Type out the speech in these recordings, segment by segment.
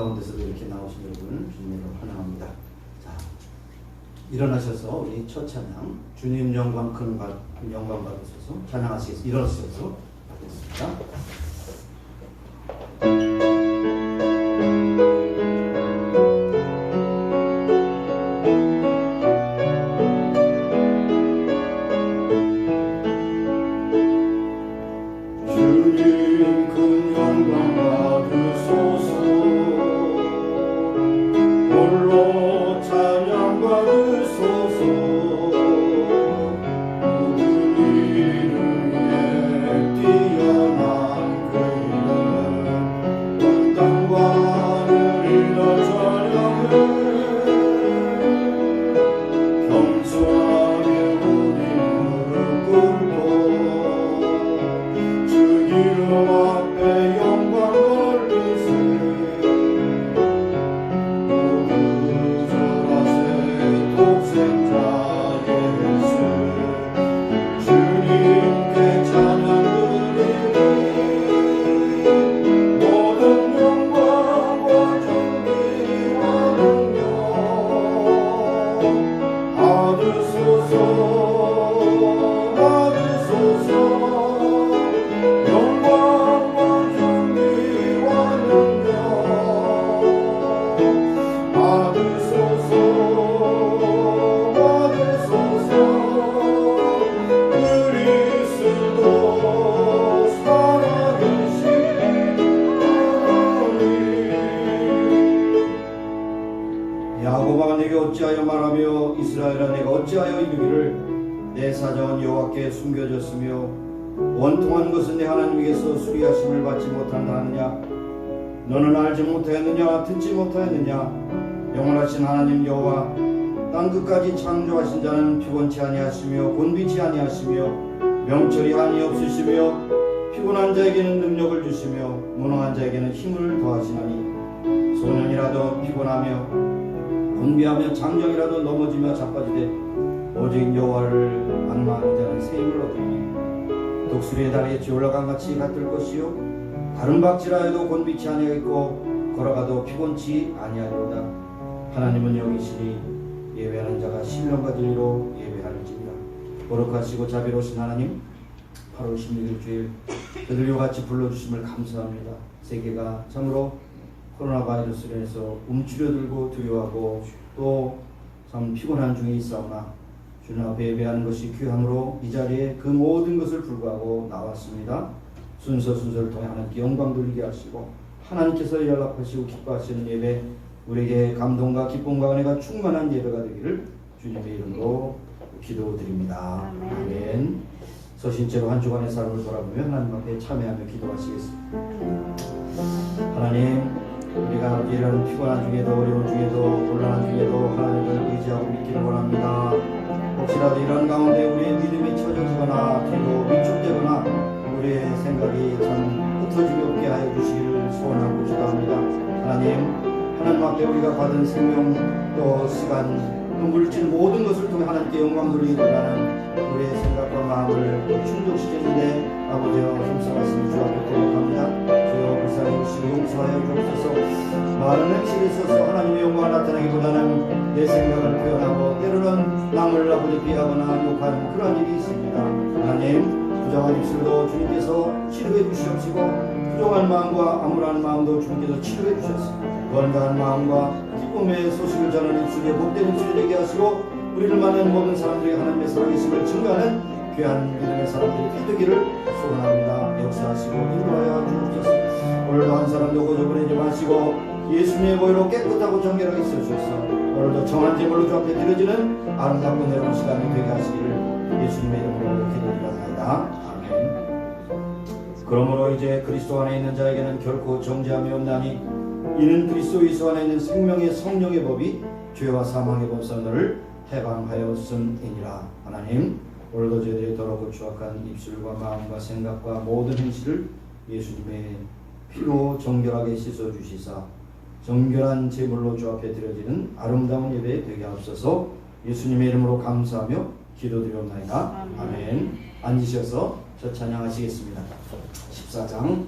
가운데서도 이렇게 나오신 여러분을 주님으로 환영합니다. 자, 일어나셔서 우리 첫 찬양 주님 영광 큰 영광 받으셔서 찬양하시겠습니다. 일어나셔서 하겠습니다. 야곱아 내게 어찌하여 말하며 이스라엘아 내가 어찌하여 이르기를 내 사정은 여호와께 숨겨졌으며 원통한 것은 내 하나님에게서 수리하심을 받지 못한다 하느냐. 너는 알지 못하였느냐 듣지 못하였느냐. 영원하신 하나님 여호와 땅 끝까지 창조하신 자는 피곤치 아니하시며 곤비치 아니하시며 명철이 한이 없으시며 피곤한 자에게는 능력을 주시며 무능한 자에게는 힘을 더하시나니 소년이라도 피곤하며 곤비하며 장정이라도 넘어지며 자빠지되 오직 여호와를 안마하는 자는 새 힘을 얻으니 독수리의 다리에 올라간 같이 같을 것이요 다른 박질하여도 곤비치 아니하겠고 걸어가도 피곤치 아니하리로다. 하나님은 여기시니 예배하는 자가 신령과 진리로 예배하는지니라. 거룩하시고 자비로우신 하나님 8월 16일 주일 그들과 같이 불러주심을 감사합니다. 세계가 참으로 코로나 바이러스로 인해서 움츠려들고 두려워하고 또 참 피곤한 중에 있사오나 주님 앞에 예배하는 것이 귀함으로 이 자리에 그 모든 것을 불구하고 나왔습니다. 순서를 통해 하나님께 영광 돌리게 하시고 하나님께서 연락하시고 기뻐하시는 예배 우리에게 감동과 기쁨과 은혜가 충만한 예배가 되기를 주님의 이름으로 기도드립니다. 아멘. 서신체로 한 주간의 삶을 돌아보며 하나님 앞에 참여하며 기도하시겠습니다. 하나님 우리가 이런 피곤한 중에도 어려운 중에도 곤란한 중에도 하나님을 의지하고 믿기를 원합니다. 혹시라도 이런 가운데 우리의 믿음이 처져지거나 뒤로 위축되거나 우리의 생각이 참 흩어지게 없게 하여 주시기를 소원하고 기도합니다. 하나님 앞에 우리가 받은 생명 또 시간 또 물질 모든 것을 통해 하나님께 영광 돌리기 원하는 우리의 생각과 마음을 충족시키는데 아버지여 힘써가시는 주 앞에 고백합니다. 주여 불쌍히 여기시고 용서하여 주옵소서. 많은 행실이 있어서 하나님의 영광을 나타내기보다는 내 생각을 표현하고 때로는 남을 아버지 비하거나 욕하는 그런 일이 있습니다. 하나님 부정한 입술도 주님께서 치료해 주시옵시고 부정한 마음과 암울한 마음도 주님께서 치료해 주셨습니다. 건강한 마음과 기쁨의 소식을 전하는 입술에 복된 입술이 되게 하시고 우리를 만나는 모든 사람들이 하나님의 살아계심을 증거하는 귀한 믿음의 사람들이 되기를 소원합니다. 역사하시고 인도하여 주옵소서. 오늘도 한 사람도 고져보내지 마시고 예수님의 보혈로 깨끗하고 정결하게 있어주셔서 오늘도 정한 제물로 주 앞에 드려지는 아름답고 내려온 시간이 되게 하시기를 예수님의 이름으로 기도드립니다. 아멘. 그러므로 이제 그리스도 안에 있는 자에게는 결코 정죄함이 없나니 이는 그리스도 예수 안에 있는 생명의 성령의 법이 죄와 사망의 법에서 너를 해방하였음이니라. 하나님 오늘도 저희들의 더럽고 추악한 입술과 마음과 생각과 모든 행실을 예수님의 피로 정결하게 씻어주시사 정결한 제물로 주 앞에 드려지는 아름다운 예배 되게 하옵소서. 예수님의 이름으로 감사하며 기도드리옵나이다. 아멘. 앉으셔서 저 찬양하시겠습니다. 14장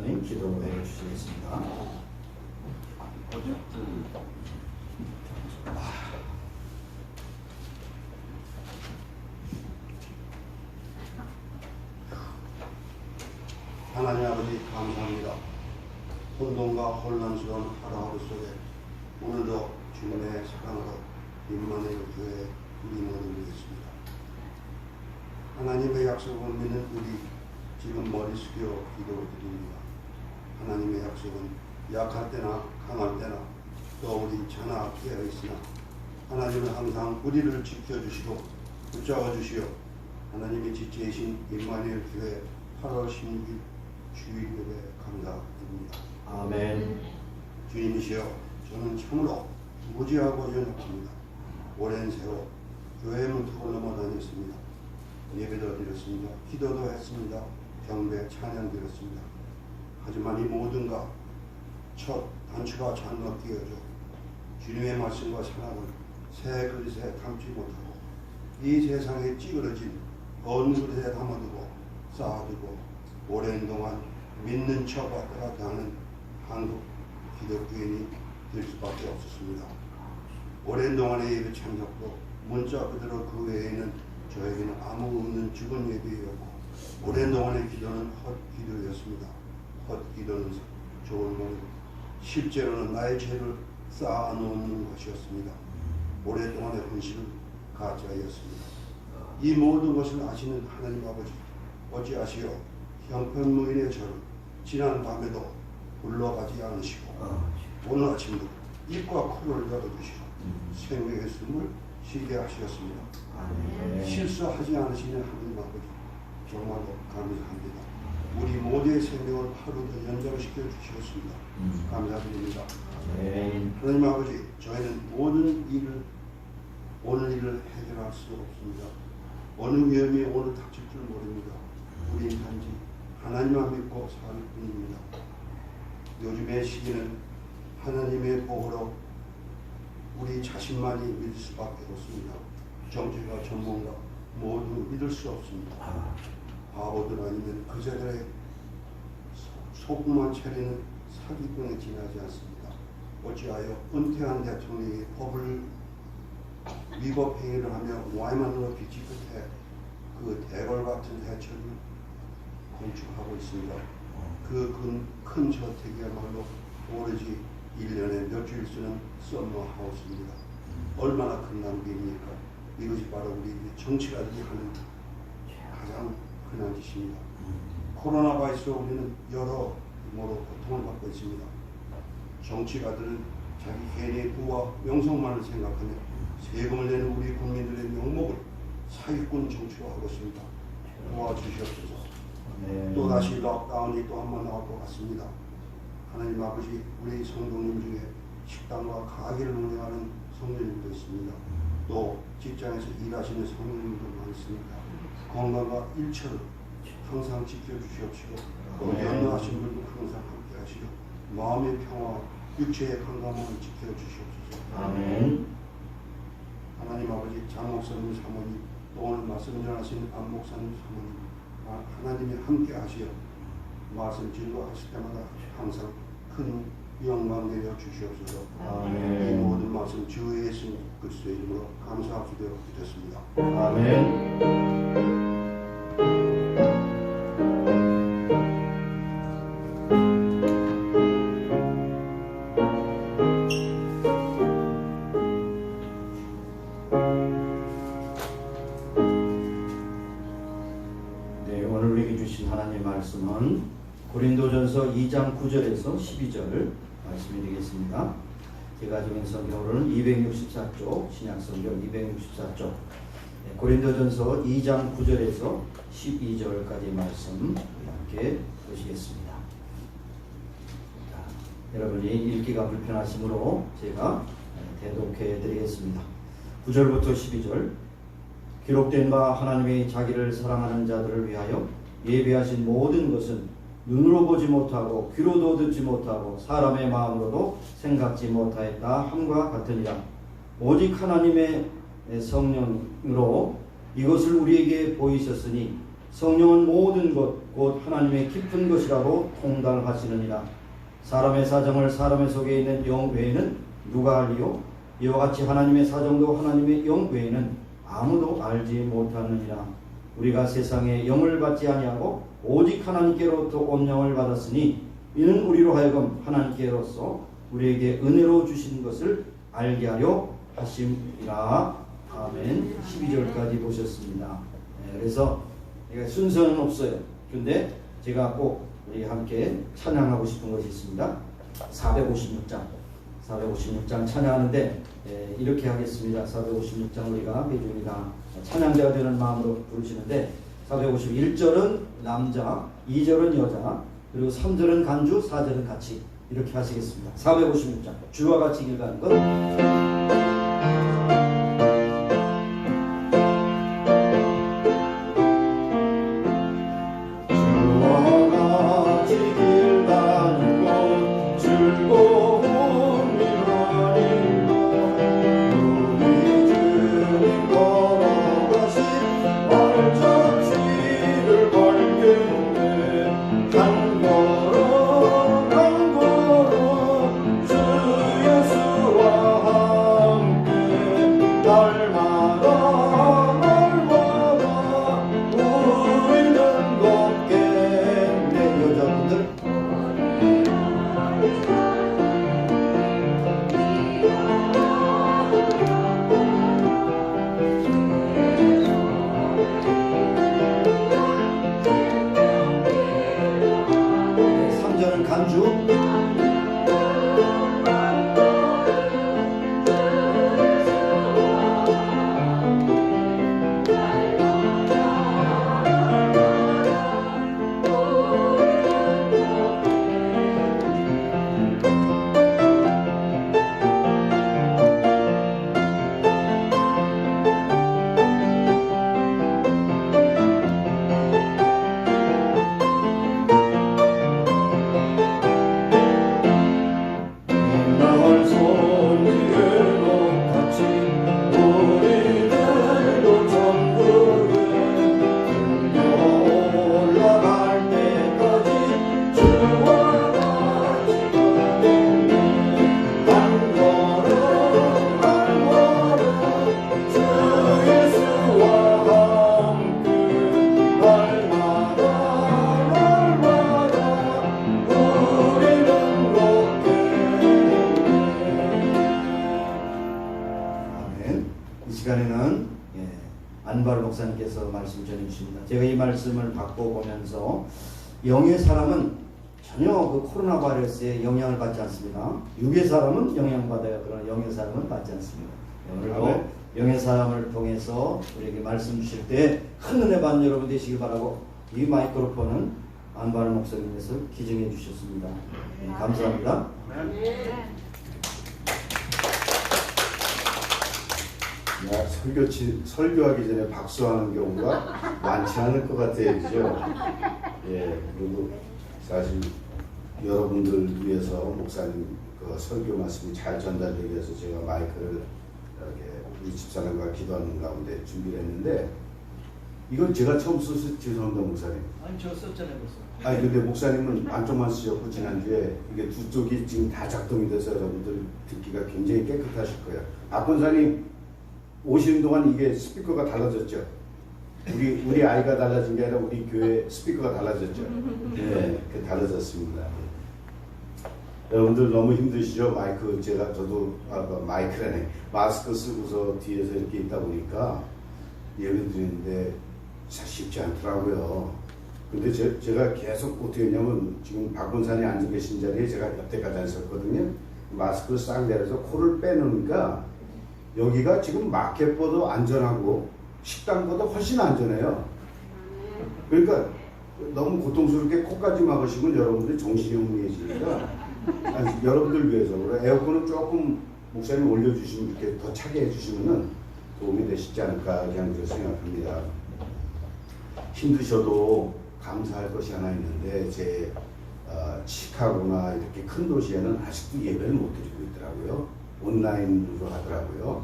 목사님 기도해 주시겠습니다. 하나님 아버지 감사합니다. 혼돈과 혼란스러운 하루하루 속에 오늘도 주님의 사랑으로 임마누엘 교회 우리 모두 모였습니다. 하나님의 약속을 믿는 우리 지금 머리 숙여 기도드립니다. 하나님의 약속은 약할 때나 강할 때나 또 우리 전하되어 있으나 하나님은 항상 우리를 지켜주시고 붙잡아 주시어 하나님의 지체이신 임마누엘 교회 8월 16일 주일예배 감사드립니다. 아멘. 주님이시여, 저는 참으로 무지하고 연약합니다. 오랜 세월 교회 문턱을 넘어 다녔습니다. 예배도 드렸습니다. 기도도 했습니다. 경배 찬양 드렸습니다. 하지만 이 모든가 첫 단추가 잘못 끼어져 주님의 말씀과 사랑을 새 그릇에 담지 못하고 이 세상에 찌그러진 언 그릇에 담아두고 쌓아두고 오랜 동안 믿는 척 왔다 갔다 하는 한국 기독교인이 될 수밖에 없었습니다. 오랜 동안의 예배 참석도 문자 그대로 그 외에는 저에게는 아무 없는 죽은 예배였고 오랜 동안의 기도는 헛기도였습니다. 헛기도는 좋은 건 실제로는 나의 죄를 쌓아놓는 것이었습니다. 오랫동안의 헌신은 가짜였습니다. 이 모든 것을 아시는 하나님 아버지, 어찌하시어 형편무인의 저를 지난 밤에도 불러가지 않으시고 오늘 아침도 입과 코를 열어주시고 생명의 숨을 쉬게 하셨습니다. 실수하지 않으시는 하나님 아버지, 정말로 감사합니다. 우리 모두의 생명을 하루 더 연장시켜 주셨습니다. 감사드립니다. 하나님 아버지, 저희는 오늘 일을 해결할 수 없습니다. 어느 위험이 오늘 닥칠 줄 모릅니다. 우리는 단지 하나님만 믿고 살 뿐입니다. 요즘의 시기는 하나님의 보호로 우리 자신만이 믿을 수밖에 없습니다. 정치가 전문가 모두 믿을 수 없습니다. 바보들 아니면 그자들의 속만 차리는 사기꾼에 지나지 않습니다. 어찌하여 은퇴한 대통령이 법을 위법 행위를 하며 와이만으로 비치 끝에 그 대궐 같은 해처를 건축하고 있습니다. 그 큰 저택이야말로 오로지 1년에 몇 주일 쓰는 썸머하우스입니다. 얼마나 큰 낭비입니까? 이것이 바로 우리 정치가들이 하는 가장 흔한 짓입니다. 코로나 바이러스로 우리는 여러모로 고통을 받고 있습니다. 정치가들은 자기 개인의 부와 명성만을 생각하며 세금을 내는 우리 국민들의 명목을 사기꾼 정치로 하고 있습니다. 도와주시옵소서. 또다시 록다운이 또 한 번 나올 것 같습니다. 하나님 아버지, 우리 성도님 중에 식당과 가게를 운영하는 성도님도 있습니다. 또 직장에서 일하시는 성도님도 많습니다. 건강과 일처를 항상 지켜주시옵시고 또 연로하신 분도 항상 함께 하시고 마음의 평화, 육체의 건강을 지켜주시옵소서. 아멘. 하나님 아버지, 장 목사님 사모님, 또 오늘 말씀 전하시는 안 목사님 사모님, 하나님이 함께 하시어 말씀 진도하실 때마다 항상 큰 영광 내려 주시옵소서. 이 모든 말씀 주 예수 그리스도의 이름으로 감사하기로 드렸습니다. 아멘. 오늘 우리에게 주신 하나님의 말씀은 고린도전서 2장 9절에서 12절 말씀이 되겠습니다. 제가 지금 성경으로는 264쪽, 신약성경 264쪽, 고린도전서 2장 9절에서 12절까지 말씀 함께 보시겠습니다. 여러분이 읽기가 불편하시므로 제가 대독해 드리겠습니다. 9절부터 12절. 기록된 바 하나님이 자기를 사랑하는 자들을 위하여 예비하신 모든 것은 눈으로 보지 못하고 귀로도 듣지 못하고 사람의 마음으로도 생각지 못하였다 함과 같으니라. 오직 하나님의 성령으로 이것을 우리에게 보이셨으니 성령은 모든 것 곧 하나님의 깊은 것이라고 통달하시느니라. 사람의 사정을 사람의 속에 있는 영 외에는 누가 알리요? 이와 같이 하나님의 사정도 하나님의 영 외에는 아무도 알지 못하느니라. 우리가 세상에 영을 받지 아니하고 오직 하나님께로부터 온 영을 받았으니 이는 우리로 하여금 하나님께로서 우리에게 은혜로 주신 것을 알게 하려 하심이라. 아멘. 12절까지 보셨습니다. 그래서 순서는 없어요. 근데 제가 꼭 우리 함께 찬양하고 싶은 것이 있습니다. 456장 찬양하는데 이렇게 하겠습니다. 456장 우리가 매주일이나 찬양자가 되는 마음으로 부르시는데 451절은 남자, 2절은 여자, 그리고 3절은 간주, 4절은 같이 이렇게 하시겠습니다. 456장 주와 같이 읽어가는 것. 안바르 목사님께서 말씀 전해주십니다. 제가 이 말씀을 받고 보면서 영의 사람은 전혀 그 코로나 바이러스에 영향을 받지 않습니다. 육의 사람은 영향받아요. 그러나 영의 사람은 받지 않습니다. 오늘도 영의 사람을 통해서 우리에게 말씀 주실 때 큰 은혜 받는 여러분 되시길 바라고 이 마이크로폰은 안바르 목사님께서 기증해 주셨습니다. 감사합니다. 설교하기 전에 박수하는 경우가 많지 않을 것 같아요, 그죠? 예, 그리고 사실 여러분들 위해서 목사님 그 설교 말씀이 잘 전달되기 위해서 제가 마이크를 이렇게 우리 집사람과 기도하는 가운데 준비를 했는데 이건 제가 처음 써서 죄송합니다, 목사님. 아니, 저 썼잖아요, 벌써. 아니, 근데 목사님은 안쪽만 쓰셨고 지난주에 이게 두 쪽이 지금 다 작동이 돼서 여러분들 듣기가 굉장히 깨끗하실 거예요. 박 권사님 오시는 동안 이게 스피커가 달라졌죠. 우리 아이가 달라진 게 아니라 우리 교회 스피커가 달라졌죠. 네, 그 달라졌습니다. 여러분들 너무 힘드시죠? 저도 마이크라네. 마스크 쓰고서 뒤에서 이렇게 있다 보니까 예배 드리는데 쉽지 않더라고요. 근데 제가 계속 어떻게 했냐면 지금 박 권사님 앉아 계신 자리에 제가 옆에까지 앉았거든요. 마스크를 싹 내려서 코를 빼놓으니까 여기가 지금 마켓보다 안전하고 식당보다 훨씬 안전해요. 그러니까 너무 고통스럽게 코까지 막으시면 여러분들 정신이 혼미해지니까 여러분들 위해서 에어컨은 조금 목사님 올려주시면 이렇게 더 차게 해주시면 도움이 되시지 않을까 그냥 생각합니다. 힘드셔도 감사할 것이 하나 있는데 제 시카고나 이렇게 큰 도시에는 아직도 예배를 못 드리고 있더라고요. 온라인으로 하더라고요.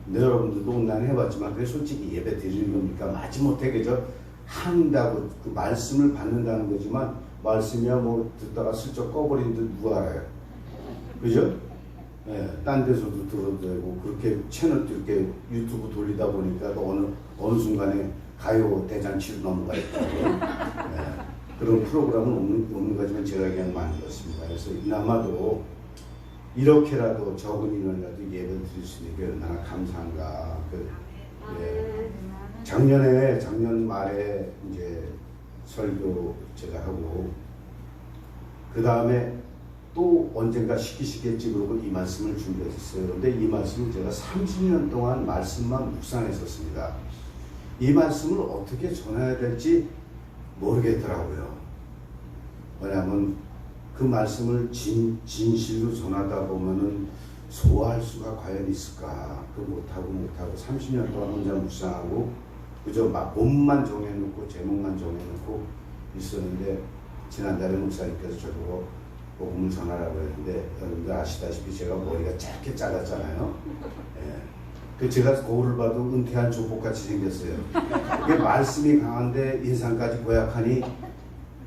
근데 여러분들도 온라인 해봤지만 그게 솔직히 예배 드리는 겁니까? 마지못해 그저 한다고 그 말씀을 받는다는 거지만 말씀이야 뭐 듣다가 슬쩍 꺼버린 듯 누가 알아요. 그죠? 예, 딴 데서도 들어도 되고 그렇게 채널도 이렇게 유튜브 돌리다 보니까 어느 순간에 가요 대잔치로 넘어가 있더라고요. 예, 그런 프로그램은 없는 거지만 제가 그냥 만들었습니다. 그래서 이나마도 이렇게라도 적은 인원이라도 예배를 드릴 수 있는 게 얼마나 감사한가. 예. 작년 말에 이제 설교 제가 하고 그 다음에 또 언젠가 시키시겠지 그러고 이 말씀을 준비했었어요. 그런데 이 말씀을 제가 30년 동안 말씀만 묵상했었습니다. 이 말씀을 어떻게 전해야 될지 모르겠더라고요. 왜냐하면 그 말씀을 진실로 전하다 보면은 소화할 수가 과연 있을까? 그 못하고 30년 동안 혼자 묵상하고 그저 막 몸만 정해놓고 제목만 정해놓고 있었는데 지난달에 목사님께서 저보고 복음을 전하라고 했는데 여러분들 아시다시피 제가 머리가 짧게 잘랐잖아요. 예. 그 제가 거울을 봐도 은퇴한 조폭같이 생겼어요. 그게 말씀이 강한데 인상까지 고약하니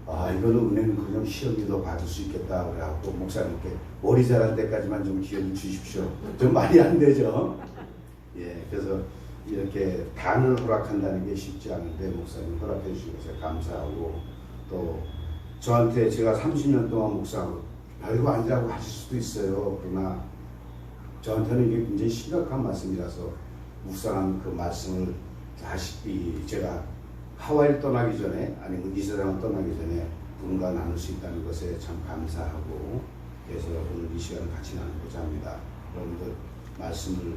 아 이거는 은혜는 그냥 시험이도 받을 수 있겠다 그래갖고 목사님께 머리 자랄 때까지만 좀 기회를 주십시오. 좀 말이 안 되죠. 예, 그래서 이렇게 단을 허락한다는 게 쉽지 않은데 목사님 허락해 주셔서 감사하고 또 저한테 제가 30년 동안 묵상하고 별거 아니라고 하실 수도 있어요. 그러나 저한테는 이게 굉장히 심각한 말씀이라서 묵상한 그 말씀을 다시 제가 하와이를 떠나기 전에 아니면 이 세상을 떠나기 전에 누군가 나눌 수 있다는 것에 참 감사하고 그래서 오늘 이 시간을 같이 나누고자 합니다. 여러분들 말씀을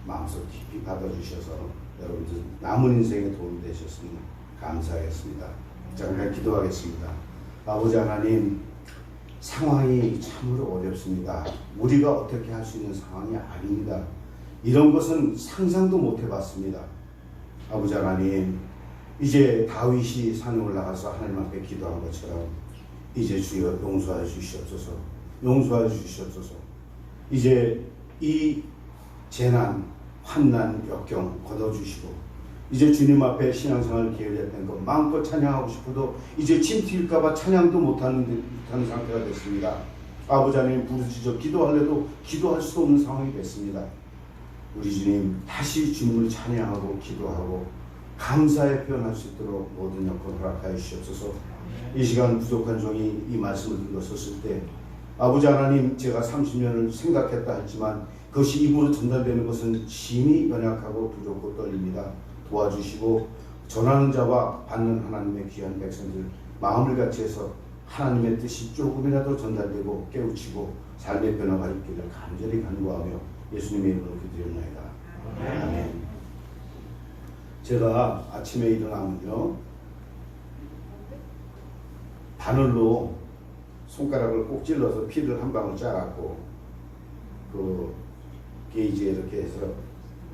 마음속 깊이 받아주셔서 여러분들 남은 인생에 도움이 되셨으면 감사하겠습니다. 자, 우리가 기도하겠습니다. 아버지 하나님, 상황이 참으로 어렵습니다. 우리가 어떻게 할 수 있는 상황이 아닙니다. 이런 것은 상상도 못 해봤습니다. 아버지 하나님, 이제 다윗이 산에 올라가서 하나님 앞에 기도한 것처럼 이제 주여 용서하여 주시옵소서. 용서하여 주시옵소서. 이제 이 재난, 환난, 역경 걷어주시고 이제 주님 앞에 신앙생활을 게을리했던 것 마음껏 찬양하고 싶어도 이제 침 튈까봐 찬양도 못하는 상태가 됐습니다. 아버지 하나님 부르짖어 기도하려도 기도할 수 없는 상황이 됐습니다. 우리 주님 다시 주님을 찬양하고 기도하고 감사의 표현할 수 있도록 모든 여건 허락하여 주시옵소서. 이 시간 부족한 종이 이 말씀을 들었었을 때 아버지 하나님 제가 30년을 생각했다 했지만 그것이 입으로 전달되는 것은 심히 연약하고 부족하고 떨립니다. 도와주시고 전하는 자와 받는 하나님의 귀한 백성들 마음을 같이 해서 하나님의 뜻이 조금이라도 전달되고 깨우치고 삶의 변화가 있기를 간절히 간구하며 예수님의 이름으로 기도드리옵나이다. 아멘. 제가 아침에 일어나면요 바늘로 손가락을 꼭 찔러서 피를 한 방울 짜갖고 그 게이지에 이렇게 해서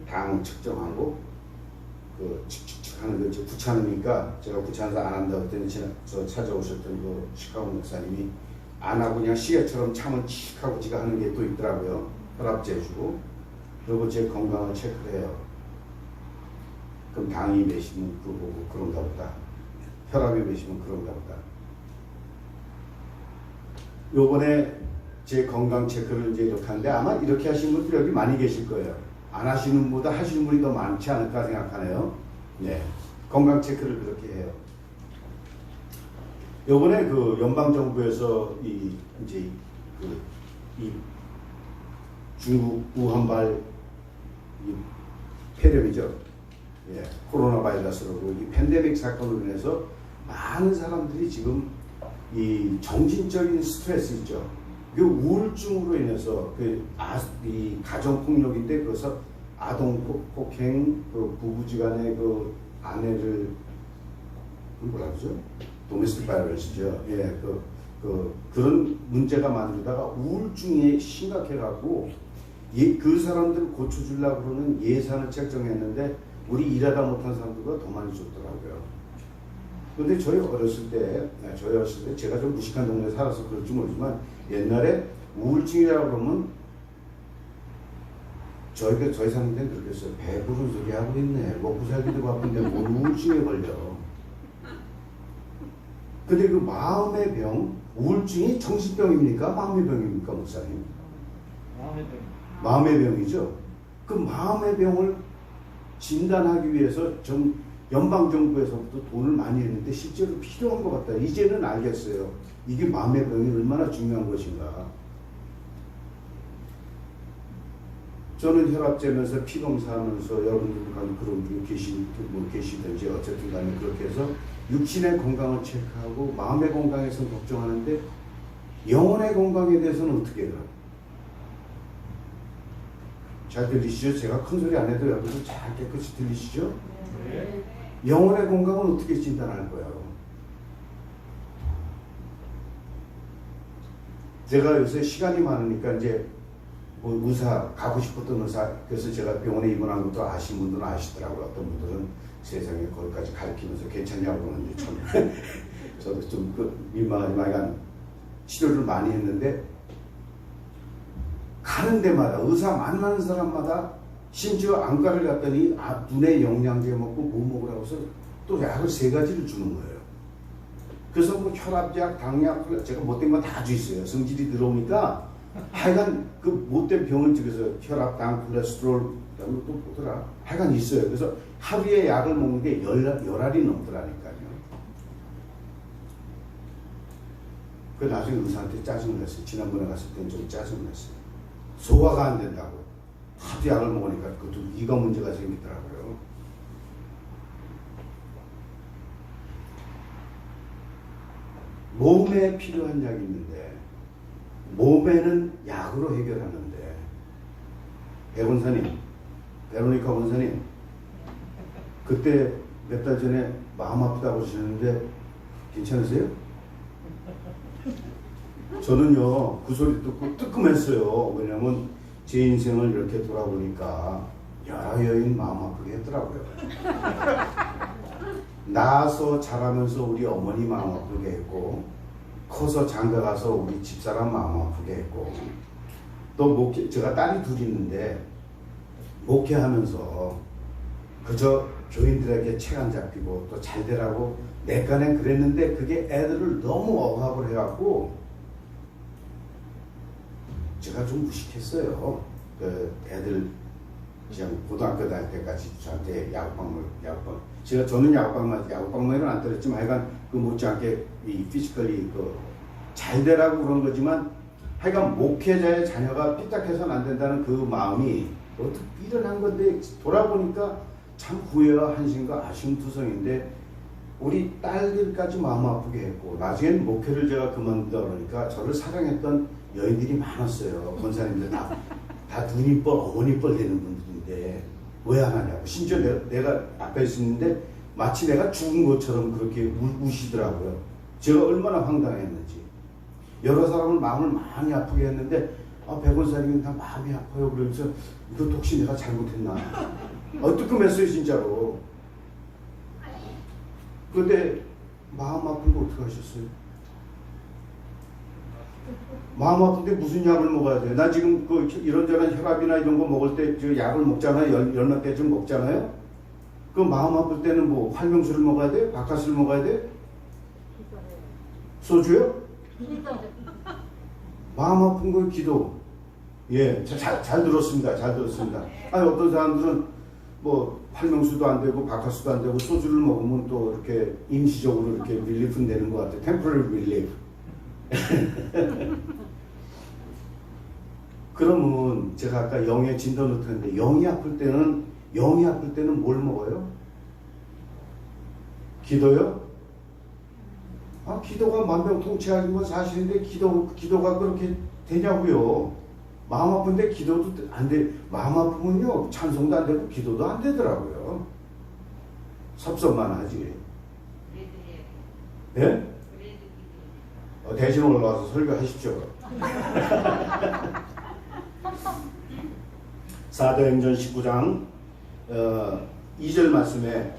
당 측정하고 그 칙칙칙 하는 거 귀찮으니까 제가 귀찮아서 안 한다고 했더니 저 찾아오셨던 그 시카고 목사님이 안 하고 그냥 시계처럼 참은 칙 하고 지가 하는 게 또 있더라고요. 혈압제 주고 그리고 제 건강을 체크를 해요. 그럼 당이 몇이면 그거 보고 그런가 보다. 혈압이 몇이면 그런가 보다. 요번에 제 건강 체크를 이제 이렇게 하는데 아마 이렇게 하시는 분들이 여기 많이 계실 거예요. 안 하시는 분보다 하시는 분이 더 많지 않을까 생각하네요. 네. 건강 체크를 그렇게 해요. 요번에 그 연방정부에서 이 중국 우한발 이 폐렴이죠. 예. 코로나 바이러스로 이 팬데믹 사건으로 인해서 많은 사람들이 지금 이 정신적인 스트레스 있죠. 그 우울증으로 인해서 이 가정 폭력인데 그래서 아동 폭행, 그 부부지간에 그 아내를 뭐라 그러죠? 도메스틱 바이러스죠. 예, 그런 문제가 많으다가 우울증이 심각해갖고 그 사람들을 고쳐주려고 그러는 예산을 책정했는데 우리 일하다 못한 사람들보다 더 많이 줬더라고요. 근데 저희 어렸을 때 제가 좀 무식한 동네에 살아서 그럴지 모르지만 옛날에 우울증이라고 그러면 저희 사람들은 그렇게 했어요. 배부른 소리 하고 있네. 먹고 살기도 바쁜데 뭘 우울증에 걸려. 근데 그 마음의 병, 우울증이 정신병입니까? 마음의 병입니까, 목사님? 마음의 병. 마음의 병이죠. 그 마음의 병을 진단하기 위해서 연방정부에서부터 돈을 많이 했는데 실제로 필요한 것 같다. 이제는 알겠어요. 이게 마음의 병이 얼마나 중요한 것인가. 저는 혈압재면서 피검사하면서 여러분들도 그런 분이 계시든지 어쨌든 간에 그렇게 해서 육신의 건강을 체크하고 마음의 건강에서 걱정하는데 영혼의 건강에 대해서는 어떻게 해요? 잘 들리시죠? 제가 큰 소리 안 해도 여러분들 잘 깨끗이 들리시죠? 네. 영혼의 건강은 어떻게 진단할 거예요? 제가 요새 시간이 많으니까 이제 뭐 의사 가고 싶었던 의사 그래서 제가 병원에 입원한 것도 아시는 분들은 아시더라고요. 어떤 분들은 세상에 거기까지 가르치면서 괜찮냐고 그러는데 참 저도 좀 민망하지만 치료를 많이 했는데 가는 데마다 의사 만나는 사람마다 심지어 안과를 갔더니 눈에 영양제 먹고 뭐 먹으라고 해서 또 약을 3가지를 주는 거예요. 그래서 뭐 혈압약, 당약 제가 못된 건 다 주 있어요. 성질이 들어오니까 하여간 그 못된 병을 쪽에서 혈압, 당, 콜레스테롤 그다음에 또 뭐더라 하여간 있어요. 그래서 하루에 약을 먹는 게 열알이 넘더라니까요. 그 나중에 의사한테 짜증을 냈어요. 지난번에 갔을 때는 좀 짜증을 냈어요. 소화가 안 된다고. 하도 약을 먹으니까 그것도 이가 문제가 생기더라고요. 몸에 필요한 약이 있는데 몸에는 약으로 해결하는데 배권사님, 베로니카 권사님 그때 몇 달 전에 마음 아프다고 하셨는데 괜찮으세요? 저는요 그 소리 듣고 뜨끔했어요. 왜냐면 제 인생을 이렇게 돌아보니까 여러 여인 마음 아프게 했더라고요. 낳아서 자라면서 우리 어머니 마음 아프게 했고 커서 장가 가서 우리 집사람 마음 아프게 했고 또 목회, 제가 딸이 2 있는데 목회하면서 그저 교인들에게 책 안 잡히고 또 잘 되라고 내 깐엔 그랬는데 그게 애들을 너무 억압을 해갖고 제가 좀 무식했어요. 그 애들 그냥 고등학교 다닐 때까지 저한테 야구방망이 저는 야구방망이는 안 때렸지만 하여간 그 못지않게 이 피지컬이 잘 되라고 그런 거지만 하여간 목회자의 자녀가 삐딱해서는 안 된다는 그 마음이 어떻게 일어난 건데 돌아보니까 참 후회와 한심과 아쉬움 투성인데 우리 딸들까지 마음 아프게 했고 나중엔 목회를 제가 그만두다 그러니까 저를 사랑했던 여인들이 많았어요. 권사님들 다 눈이뻘 어머니뻘 되는 분들인데 왜 안 하냐고. 심지어 내가 앞에 있었는데 마치 내가 죽은 것처럼 그렇게 우시더라고요. 제가 얼마나 황당했는지. 여러 사람을 마음을 많이 아프게 했는데 배 권사님은 다 마음이 아파요. 그러면서 이것도 혹시 내가 잘못했나. 뜨끔했어요 진짜로. 그런데 마음 아픈 거 어떻게 하셨어요? 마음 아픈데 무슨 약을 먹어야 돼? 나 지금 이런저런 혈압이나 이런 거 먹을 때 저 약을 먹잖아요. 열몇 개쯤 먹잖아요. 그 마음 아플 때는 뭐 활명수를 먹어야 돼? 바카스를 먹어야 돼? 소주요? 마음 아픈 거 기도. 예, 잘 들었습니다. 잘 들었습니다. 아니 어떤 사람들은 뭐 활명수도 안 되고 바카스도 안 되고 소주를 먹으면 또 이렇게 임시적으로 이렇게 릴리프는 되는 것 같아. 템포러리 릴리프. 그러면 제가 아까 영의 진단을 했는데 영이 아플 때는 뭘 먹어요? 기도요? 기도가 만병통치약인 건 사실인데 기도가 그렇게 되냐고요. 마음 아픈데 기도도 안 돼. 마음 아프면요 찬송도 안 되고 기도도 안 되더라고요. 섭섭만 하지. 예? 대신 올라와서 설교하십시오. 사도행전 19장 2절 말씀에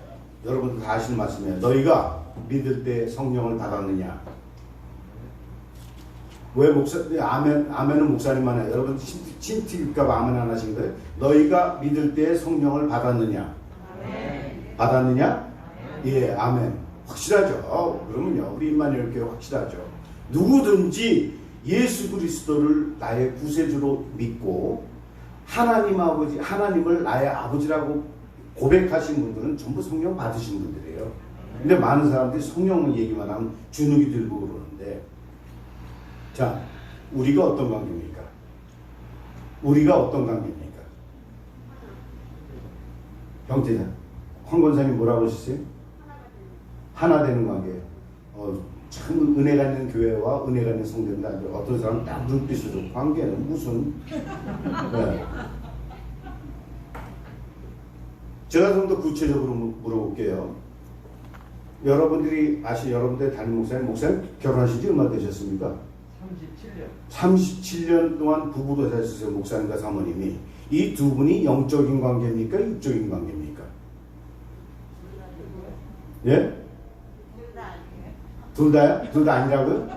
여러분 다 아시는 말씀이에요. 너희가 믿을 때 성령을 받았느냐? 왜 아멘은 목사님만 해요. 여러분 침튀길까봐 아멘 안 하신 거예요? 너희가 믿을 때 성령을 받았느냐? 아멘. 받았느냐? 아멘. 예, 아멘. 확실하죠. 그러면요, 우리 임마누엘 교회 확실하죠. 누구든지 예수 그리스도를 나의 구세주로 믿고 하나님 아버지, 하나님을 나의 아버지라고 고백하신 분들은 전부 성령 받으신 분들이에요. 근데 많은 사람들이 성령 얘기만 하면 주눅이 들고 그러는데, 자, 우리가 어떤 관계입니까? 우리가 어떤 관계입니까? 형제자, 황 권사님 뭐라고 하셨어요? 하나 되는 관계예요. 참 은혜가 있는 교회와 은혜가 있는 성도입니다. 어떤 사람은 딱 눈빛으로 관계는 무슨? 네. 제가 좀 더 구체적으로 물어볼게요. 여러분들이 여러분들 담임 목사님 결혼하신 지 얼마 되셨습니까? 37년 동안 부부로 사셨어요. 목사님과 사모님이. 이 두 분이 영적인 관계입니까? 육적인 관계입니까? 예? 둘 다요? 둘 다 아니라고요?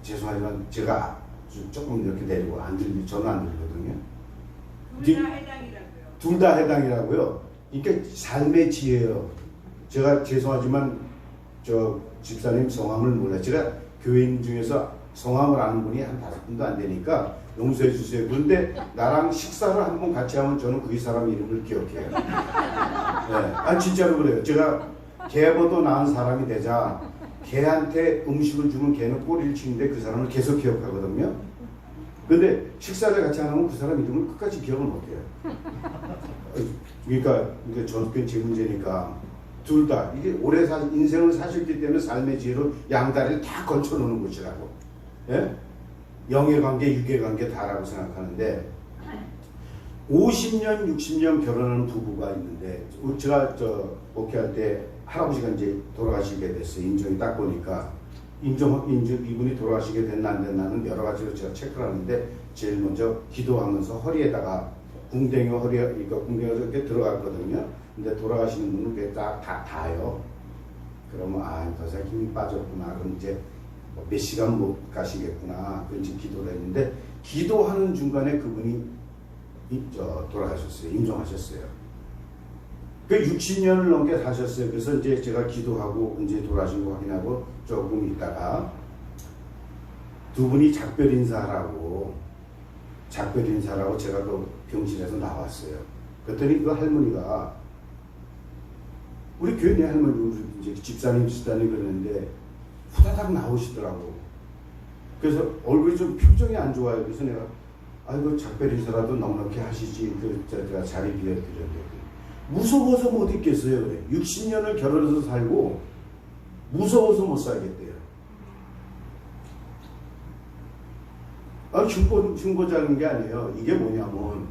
죄송하지만 제가 조금 이렇게 내리고 저는 안 들리거든요. 둘 다 해당이라고요. 둘 다 해당이라고요. 그러니까 삶의 지혜예요. 제가 죄송하지만 저 집사님 성함을 몰라요. 제가 교인 중에서 성함을 아는 분이 한 5분도 안 되니까 용서해 주세요. 그런데 나랑 식사를 한 번 같이 하면 저는 그 사람 이름을 기억해요. 네. 진짜로 그래요. 제가 개보도 낳은 사람이 되자 개한테 음식을 주면 개는 꼬리를 치는데 그 사람을 계속 기억하거든요. 근데 식사를 같이 안 하면 그 사람 이름을 끝까지 기억을 못해요. 그러니까 저는 제 문제니까 둘 다 이게 오래 인생을 사셨기 때문에 삶의 지혜로 양다리를 다 걸쳐놓는 것이라고. 예? 영의 관계, 육의 관계 다라고 생각하는데 50년, 60년 결혼하는 부부가 있는데 제가 목회할 때 할아버지가 이제 돌아가시게 됐어요. 인정이 딱 보니까 이분이 돌아가시게 됐나 안 됐나는 여러 가지로 제가 체크를 하는데 제일 먼저 기도하면서 허리에다가 궁뎅이가 이렇게 들어갔거든요. 근데 돌아가시는 분은 그게 딱 닿아요. 그러면 더 이상 힘이 빠졌구나. 그럼 이제 몇 시간 못 가시겠구나. 그런 기도를 했는데 기도하는 중간에 그분이 돌아가셨어요. 임종하셨어요. 그 60년을 넘게 사셨어요. 그래서 이제 제가 기도하고 이제 돌아가신 거 확인하고 조금 있다가 두 분이 작별 인사하라고 제가 그 병실에서 나왔어요. 그랬더니 그 할머니가 우리 교회 할머니 이제 집사님 그러는데 후다닥 나오시더라고. 그래서 얼굴이 좀 표정이 안 좋아요. 그래서 내가 아이고 작별 인사라도 넉넉히 하시지. 제가 자리 비워드렸는데 무서워서 못 있겠어요. 그래. 60년을 결혼해서 살고 무서워서 못 살겠대요. 흉보자는 게 아니에요. 이게 뭐냐면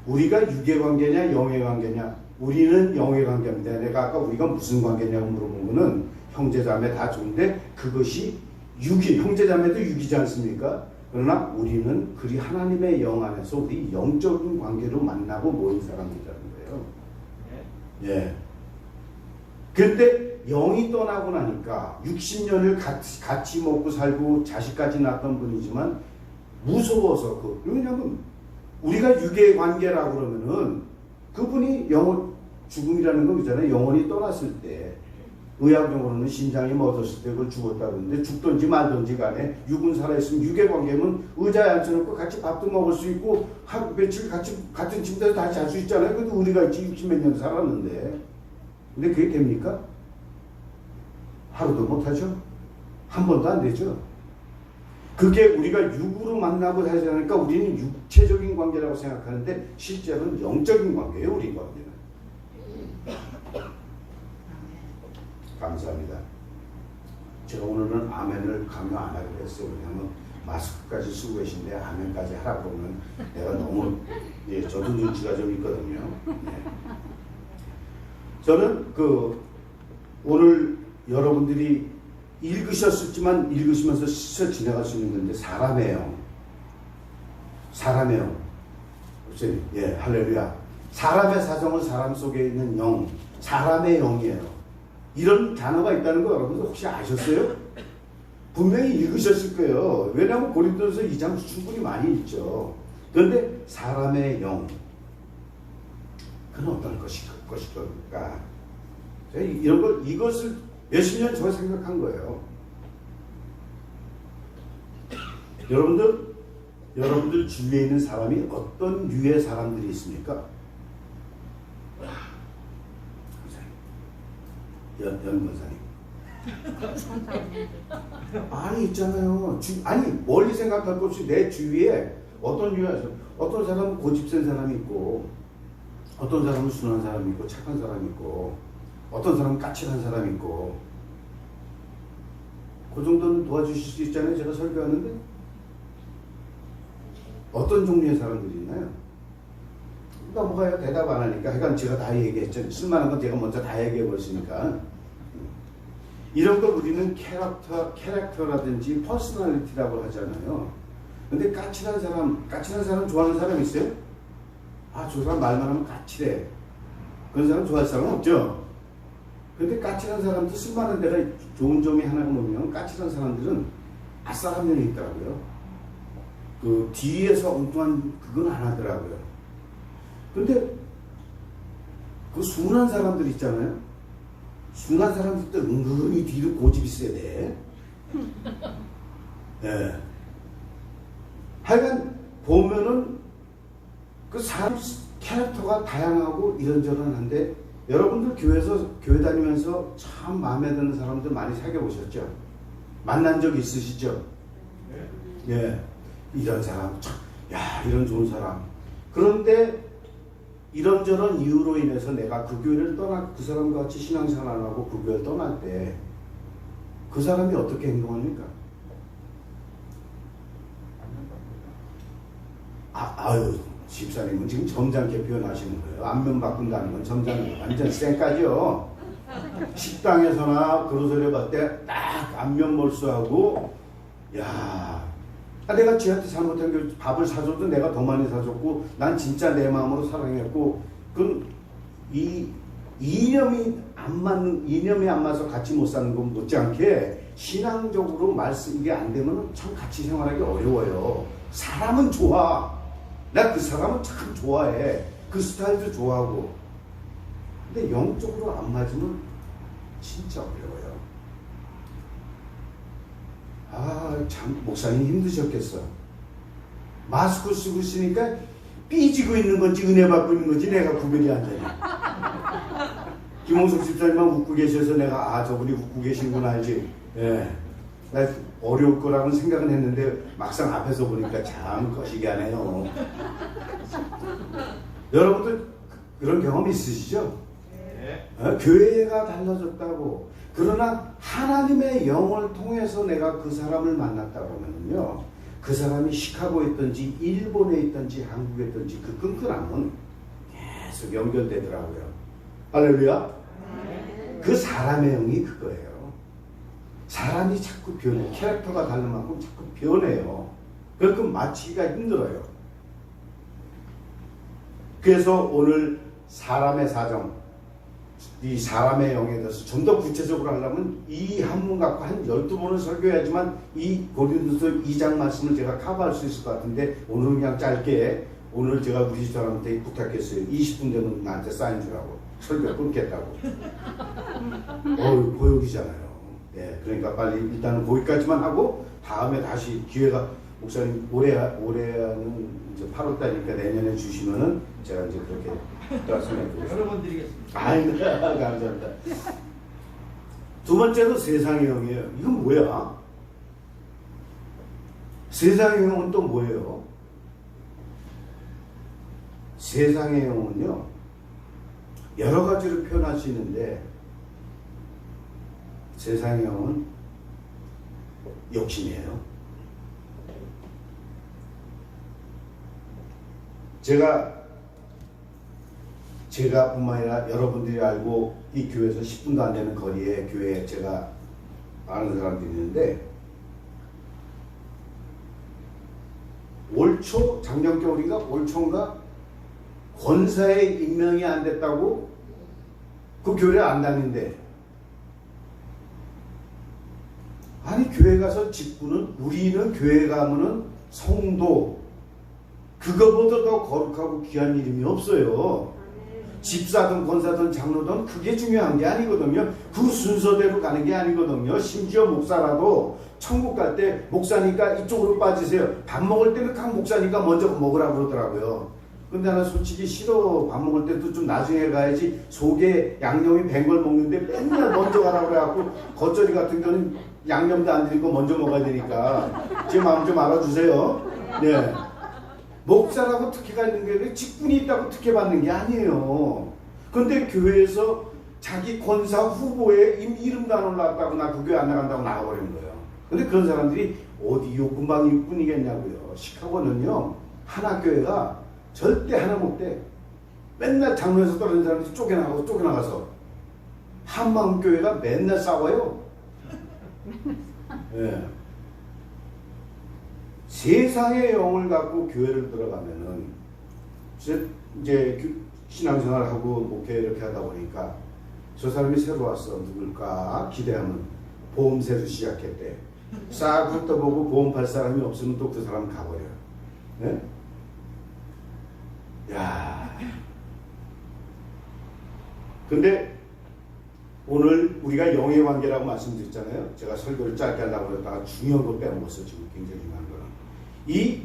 우리가 육의 관계냐 영의 관계냐. 우리는 영의 관계입니다. 내가 아까 우리가 무슨 관계냐고 물어본 거는 형제자매 다 좋은데 그것이 형제자매도 육이지 않습니까? 그러나 우리는 그리 하나님의 영 안에서 우리 영적인 관계로 만나고 모인 사람이라는 거예요. 예. 근데 영이 떠나고 나니까 60년을 같이 먹고 살고 자식까지 낳았던 분이지만 무서워서 왜냐면 우리가 육의 관계라고 그러면은 그분이 죽음이라는 거 있잖아요. 영혼이 떠났을 때 의학용어로는 심장이 멎었을 때 그걸 죽었다 그러는데 죽든지 말든지 간에 육은 살아있으면 육의 관계면 의자에 앉혀놓고 같이 밥도 먹을 수 있고 하루 며칠 같은 침대에서 다시 잘 수 있잖아요. 근데 우리가 있지 60몇 년 살았는데 근데 그게 됩니까? 하루도 못하죠. 한 번도 안 되죠. 그게 우리가 육으로 만나고 살지 않으니까 우리는 육체적인 관계라고 생각하는데 실제로는 영적인 관계예요. 우리 관계는. 감사합니다. 제가 오늘은 아멘을 강요 안 하기로 했어요. 왜냐하면 마스크까지 쓰고 계신데 아멘까지 하라고 그러면 내가 너무 저도 눈치가 좀 있거든요. 네. 저는 오늘 여러분들이 읽으셨지만 읽으시면서 스쳐 지나갈 수 있는 건데 사람의 영. 예, 할렐루야. 사람의 사정을 사람 속에 있는 영, 사람의 영이에요. 이런 단어가 있다는 거 여러분들 혹시 아셨어요? 분명히 읽으셨을 거예요. 왜냐하면 고린도서 2장 충분히 많이 있죠. 그런데 사람의 영, 그건 어떨 것인가? 것일 겁니까? 이런 걸, 이것을 몇십 년 저 생각한 거예요. 여러분들 주위에 있는 사람이 어떤 류의 사람들이 있습니까? 연권사님. 아니 있잖아요. 아니 멀리 생각할 것 없이 내 주위에 어떤 류의 어떤 사람은 고집센 사람이 있고, 어떤 사람은 순한 사람이 있고, 착한 사람이 있고, 어떤 사람은 까칠한 사람이 있고, 그 정도는 도와주실 수 있잖아요. 제가 설교하는데 어떤 종류의 사람들이 있나요? 넘어가요. 대답 안 하니까. 그러니까 제가 다 얘기했죠. 쓸만한 건 제가 먼저 다 얘기해 버렸으니까. 이런 걸 우리는 캐릭터라든지 퍼스널리티라고 하잖아요. 근데 까칠한 사람 좋아하는 사람 있어요? 아, 저 사람 말만 하면 까칠해. 그런 사람 좋아할 사람은 없죠. 근데 까칠한 사람도 쓸만한 데가 좋은 점이 하나가 뭐냐면, 까칠한 사람들은 아싸한 면이 있더라고요. 그 뒤에서 엉뚱한 그건 안 하더라고요. 근데 그 순한 사람들 있잖아요. 순한 사람들도 은근히 뒤로 고집이 있어야 돼. 예. 하여간 보면은 그 사람 캐릭터가 다양하고 이런저런한데, 여러분들 교회 다니면서 참 마음에 드는 사람들 많이 사귀어 보셨죠? 만난 적 있으시죠? 예. 이런 사람, 참, 야, 이런 좋은 사람. 그런데 이런저런 이유로 인해서 내가 그 교회를 그 사람과 같이 신앙생활 안 하고 그 교회를 떠날 때 그 사람이 어떻게 행동합니까? 아유, 집사님은 지금 점잖게 표현하시는 거예요. 안면 바꾼다는 건 점잖은 거 완전 쌩까죠. 식당에서나 그로소리 봤을 때 딱 안면 몰수하고, 야, 내가 쟤한테 잘못한 게 밥을 사줘도 내가 더 많이 사줬고, 난 진짜 내 마음으로 사랑했고, 그럼 이념이 안 맞아서 같이 못 사는 건 못지않게 신앙적으로 말씀 이게 안 되면 참 같이 생활하기 어려워요. 사람은 좋아. 나 그 사람은 참 좋아해. 그 스타일도 좋아하고. 근데 영적으로 안 맞으면 진짜 어려워요. 아, 참 목사님 힘드셨겠어. 마스크 쓰고 있으니까 삐지고 있는 건지 은혜 받고 있는 건지 내가 구별이 안 되네. 김홍석 집사님만 웃고 계셔서 내가 저분이 웃고 계신구나 알지. 예. 나 어려울 거라고는 생각은 했는데 막상 앞에서 보니까 참 거시기 하네요. 여러분들 그런 경험 있으시죠? 네. 교회가 달라졌다고. 그러나 하나님의 영을 통해서 내가 그 사람을 만났다고 하면요, 그 사람이 시카고에 있든지 일본에 있든지 한국에 있든지 그 끈끈함은 계속 연결되더라고요. 할렐루야. 그 사람의 영이 그거예요. 사람이 자꾸 변해. 캐릭터가 다른 만큼 자꾸 변해요. 그러니까 맞추기가 힘들어요. 그래서 오늘 사람의 사정, 이 사람의 영에 대해서 좀 더 구체적으로 하려면 이 한문 갖고 한 12번을 설교해야지만 이 고린도서 2장 말씀을 제가 커버할 수 있을 것 같은데, 오늘은 그냥 짧게, 오늘 제가 우리 집사람한테 부탁했어요. 20분 되면 나한테 사인 주라고. 설교 끊겠다고. 고역이잖아요. 예, 그러니까 빨리 일단은 거기까지만 하고 다음에 다시 기회가, 목사님 올해는 이제 8월달이니까 내년에 주시면은 제가 이제 그렇게 생각해보겠습니다. 여러 번 드리겠습니다. 아이고, 감사합니다. 두 번째로 세상의 영이에요. 이건 뭐야? 세상의 영은 또 뭐예요? 세상의 영은요, 여러 가지로 표현할 수 있는데, 세상의 영은 욕심이에요. 제가 뿐만 아니라 여러분들이 알고 이 교회에서 10분도 안 되는 거리에 교회에 제가 아는 사람들이 있는데, 올초, 작년 겨울인가 올초인가 권사에 임명이 안 됐다고 그 교회를 안 다닌대. 아니, 교회 가서 직분은, 우리는 교회 가면은 성도, 그거보다 더 거룩하고 귀한 이름이 없어요. 집사든 권사든 장로든 그게 중요한 게 아니거든요. 그 순서대로 가는 게 아니거든요. 심지어 목사라도 천국 갈 때 목사니까 이쪽으로 빠지세요. 밥 먹을 때는 각 목사니까 먼저 먹으라고 그러더라고요. 근데 나는 솔직히 싫어. 밥 먹을 때도 좀 나중에 가야지. 속에 양념이 밴 걸 먹는데 맨날 먼저 가라고 그래갖고 겉절이 같은 경우는 양념도 안 들이고 먼저 먹어야 되니까 제 마음 좀 알아주세요. 네. 목사라고 특혜가 있는 게 아니라 직분이 있다고 특혜 받는 게 아니에요. 근데 교회에서 자기 권사 후보에 이름도 안 올라왔다고 나 그 교회 안 나간다고 나가버리는 거예요. 근데 그런 사람들이 어디 욕금방일 뿐이겠냐고요. 시카고는요, 하나교회가 절대 하나 못 돼. 맨날 장로에서 떨어진 사람들이 쫓겨나가서 한마음교회가 맨날 싸워요. 예. 세상의 영을 갖고 교회를 들어가면은 이제 신앙생활을 하고 목회 이렇게 하다 보니까 저 사람이 새로 왔어. 누굴까 기대하면 보험새로 시작했대. 싹 훑어보고 보험 팔 사람이 없으면 또 그 사람 가버려요. 네? 야. 근데 오늘 우리가 영의 관계라고 말씀드렸잖아요. 제가 설교를 짧게 하려고 그러다가 중요한 거 빼먹었어요. 지금 굉장히 중요한 거는. 이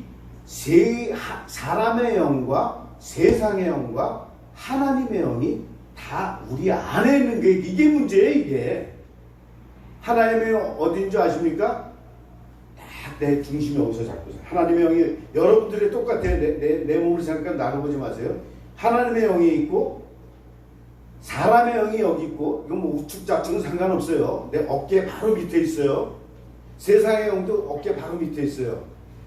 사람의 영과 세상의 영과 하나님의 영이 다 우리 안에 있는 게 이게 문제예요. 이게 하나님의 영 어딘 줄 아십니까? 딱 내 중심이 여기서 잡고 있어요. 하나님의 영이 여러분들이 똑같아요. 내 몸을 생각하면 나눠보지 마세요. 하나님의 영이 있고 사람의 영이 여기 있고, 이건 뭐 우측 좌측은 상관없어요. 내 어깨 바로 밑에 있어요. 세상의 영도 어깨 바로 밑에 있어요.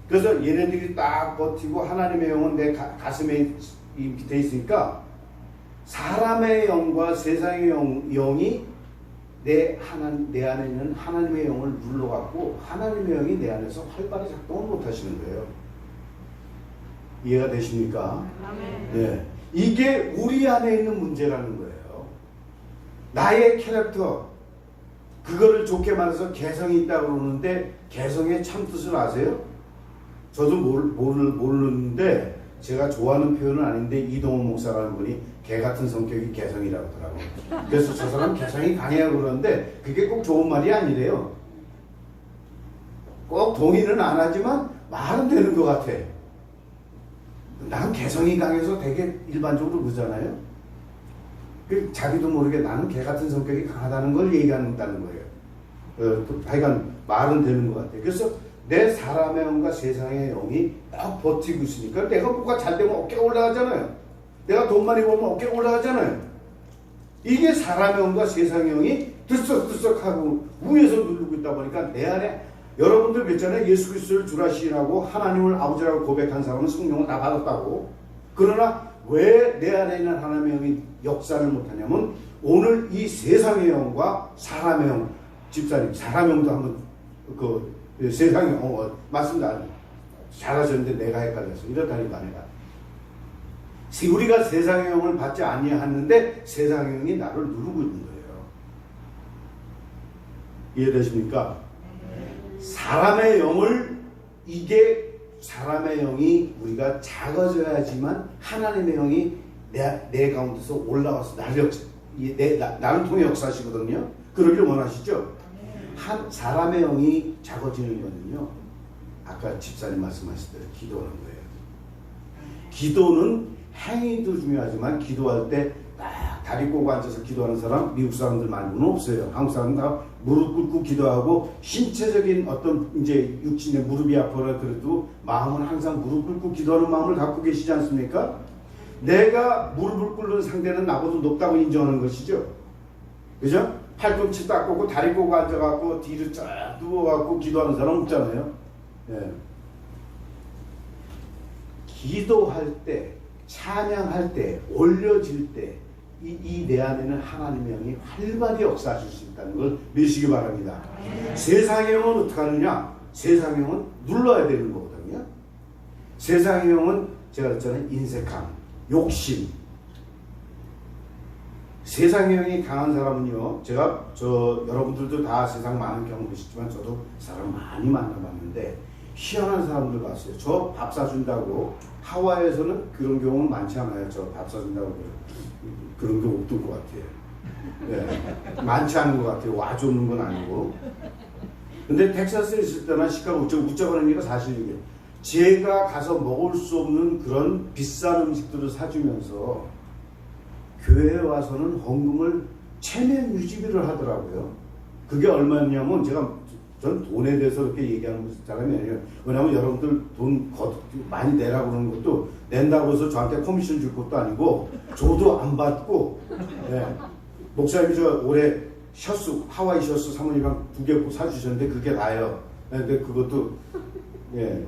그래서 얘네들이 딱 버티고 하나님의 영은 내 가슴에 밑에 있으니까 사람의 영과 세상의 영이 내 안에 있는 하나님의 영을 눌러갖고 하나님의 영이 내 안에서 활발히 작동을 못 하시는 거예요. 이해가 되십니까? 네. 이게 우리 안에 있는 문제라는 거예요. 나의 캐릭터, 그거를 좋게 말해서 개성이 있다고 그러는데 개성의 참 뜻을 아세요? 저도 모르는데 제가 좋아하는 표현은 아닌데 이동원 목사라는 분이 개 같은 성격이 개성이라고 하더라고요. 그래서 저 사람 개성이 강해요 그러는데 그게 꼭 좋은 말이 아니래요. 꼭 동의는 안 하지만 말은 되는 것 같아. 난 개성이 강해서 되게 일반적으로 그러잖아요. 자기도 모르게 나는 개 같은 성격이 강하다는 걸 얘기한다는 거예요. 하여간 말은 되는 것 같아요. 그래서 내 사람의 영과 세상의 영이 딱 버티고 있으니까 내가 뭐가 잘 되면 어깨가 올라가잖아요. 내가 돈 많이 벌면 어깨가 올라가잖아요. 이게 사람의 영과 세상의 영이 들썩들썩하고 위에서 누르고 있다 보니까 내 안에 여러분들 뵀잖아요. 예수 그리스도를 주라 시인하고 하나님을 아버지라고 고백한 사람은 성령을 다 받았다고. 그러나 왜 내 안에 있는 하나님의 영이 역사를 못하냐면 오늘 이 세상의 영과 사람의 영, 집사님 사람의 영도 한번 세상의 영 맞습니다. 잘하셨는데 내가 헷갈렸어. 이렇다니까 내가. 우리가 세상의 영을 받지 아니하는데 세상의 영이 나를 누르고 있는 거예요. 이해되십니까? 사람의 영을 이게 사람의 영이 우리가 작아져야지만 하나님의 영이 내 가운데서 올라와서 나를 통해 역사하시거든요. 그러길 원하시죠? 사람의 영이 작아지는 거는요. 아까 집사님 말씀하신 대로 기도하는 거예요. 기도는 행위도 중요하지만 기도할 때 딱 다리 꼬고 앉아서 기도하는 사람 미국 사람들 말고는 없어요. 한국 사람은 다 무릎 꿇고 기도하고 신체적인 어떤 이제 육신의 무릎이 아파라 그래도 마음은 항상 무릎 꿇고 기도하는 마음을 갖고 계시지 않습니까? 내가 무릎을 꿇는 상대는 나보다 높다고 인정하는 것이죠. 그죠? 팔꿈치 딱 꽂고 다리 꼬고 앉아갖고 뒤로 쫙 누워갖고 기도하는 사람 없잖아요. 예. 기도할 때, 찬양할 때, 올려질 때 이 내 안에는 하나님의 영이 활발히 역사하실 수 있다는 걸 믿으시기 바랍니다. 세상의 영은 어떻게 하느냐? 세상의 영은 눌러야 되는 거거든요. 세상의 영은 제가 그랬잖아요. 인색함, 욕심. 세상의 영이 강한 사람은요. 제가 여러분들도 다 세상 많은 경험이시지만 저도 사람 많이 만나봤는데 희한한 사람들 봤어요. 저 밥 사준다고. 하와이에서는 그런 경우는 많지 않아요. 저 밥 사준다고 그런 게 없던 것 같아요. 네. 많지 않은 것 같아요. 와주는 건 아니고. 근데 텍사스에 있을 때나 시카고 웃자고 얘기가 사실이에요. 제가 가서 먹을 수 없는 그런 비싼 음식들을 사주면서 교회에 와서는 헌금을 체면 유지비를 하더라고요. 그게 얼마냐면 전 돈에 대해서 그렇게 얘기하는 사람이 아니에요. 왜냐하면 여러분들 돈 많이 내라고 그러는 것도 낸다고 해서 저한테 커미션 줄 것도 아니고 저도 안 받고 네. 목사님이 저 올해 하와이 셔츠 사모님이랑 2개 사주셨는데 그게 나요. 근데 그것도 예.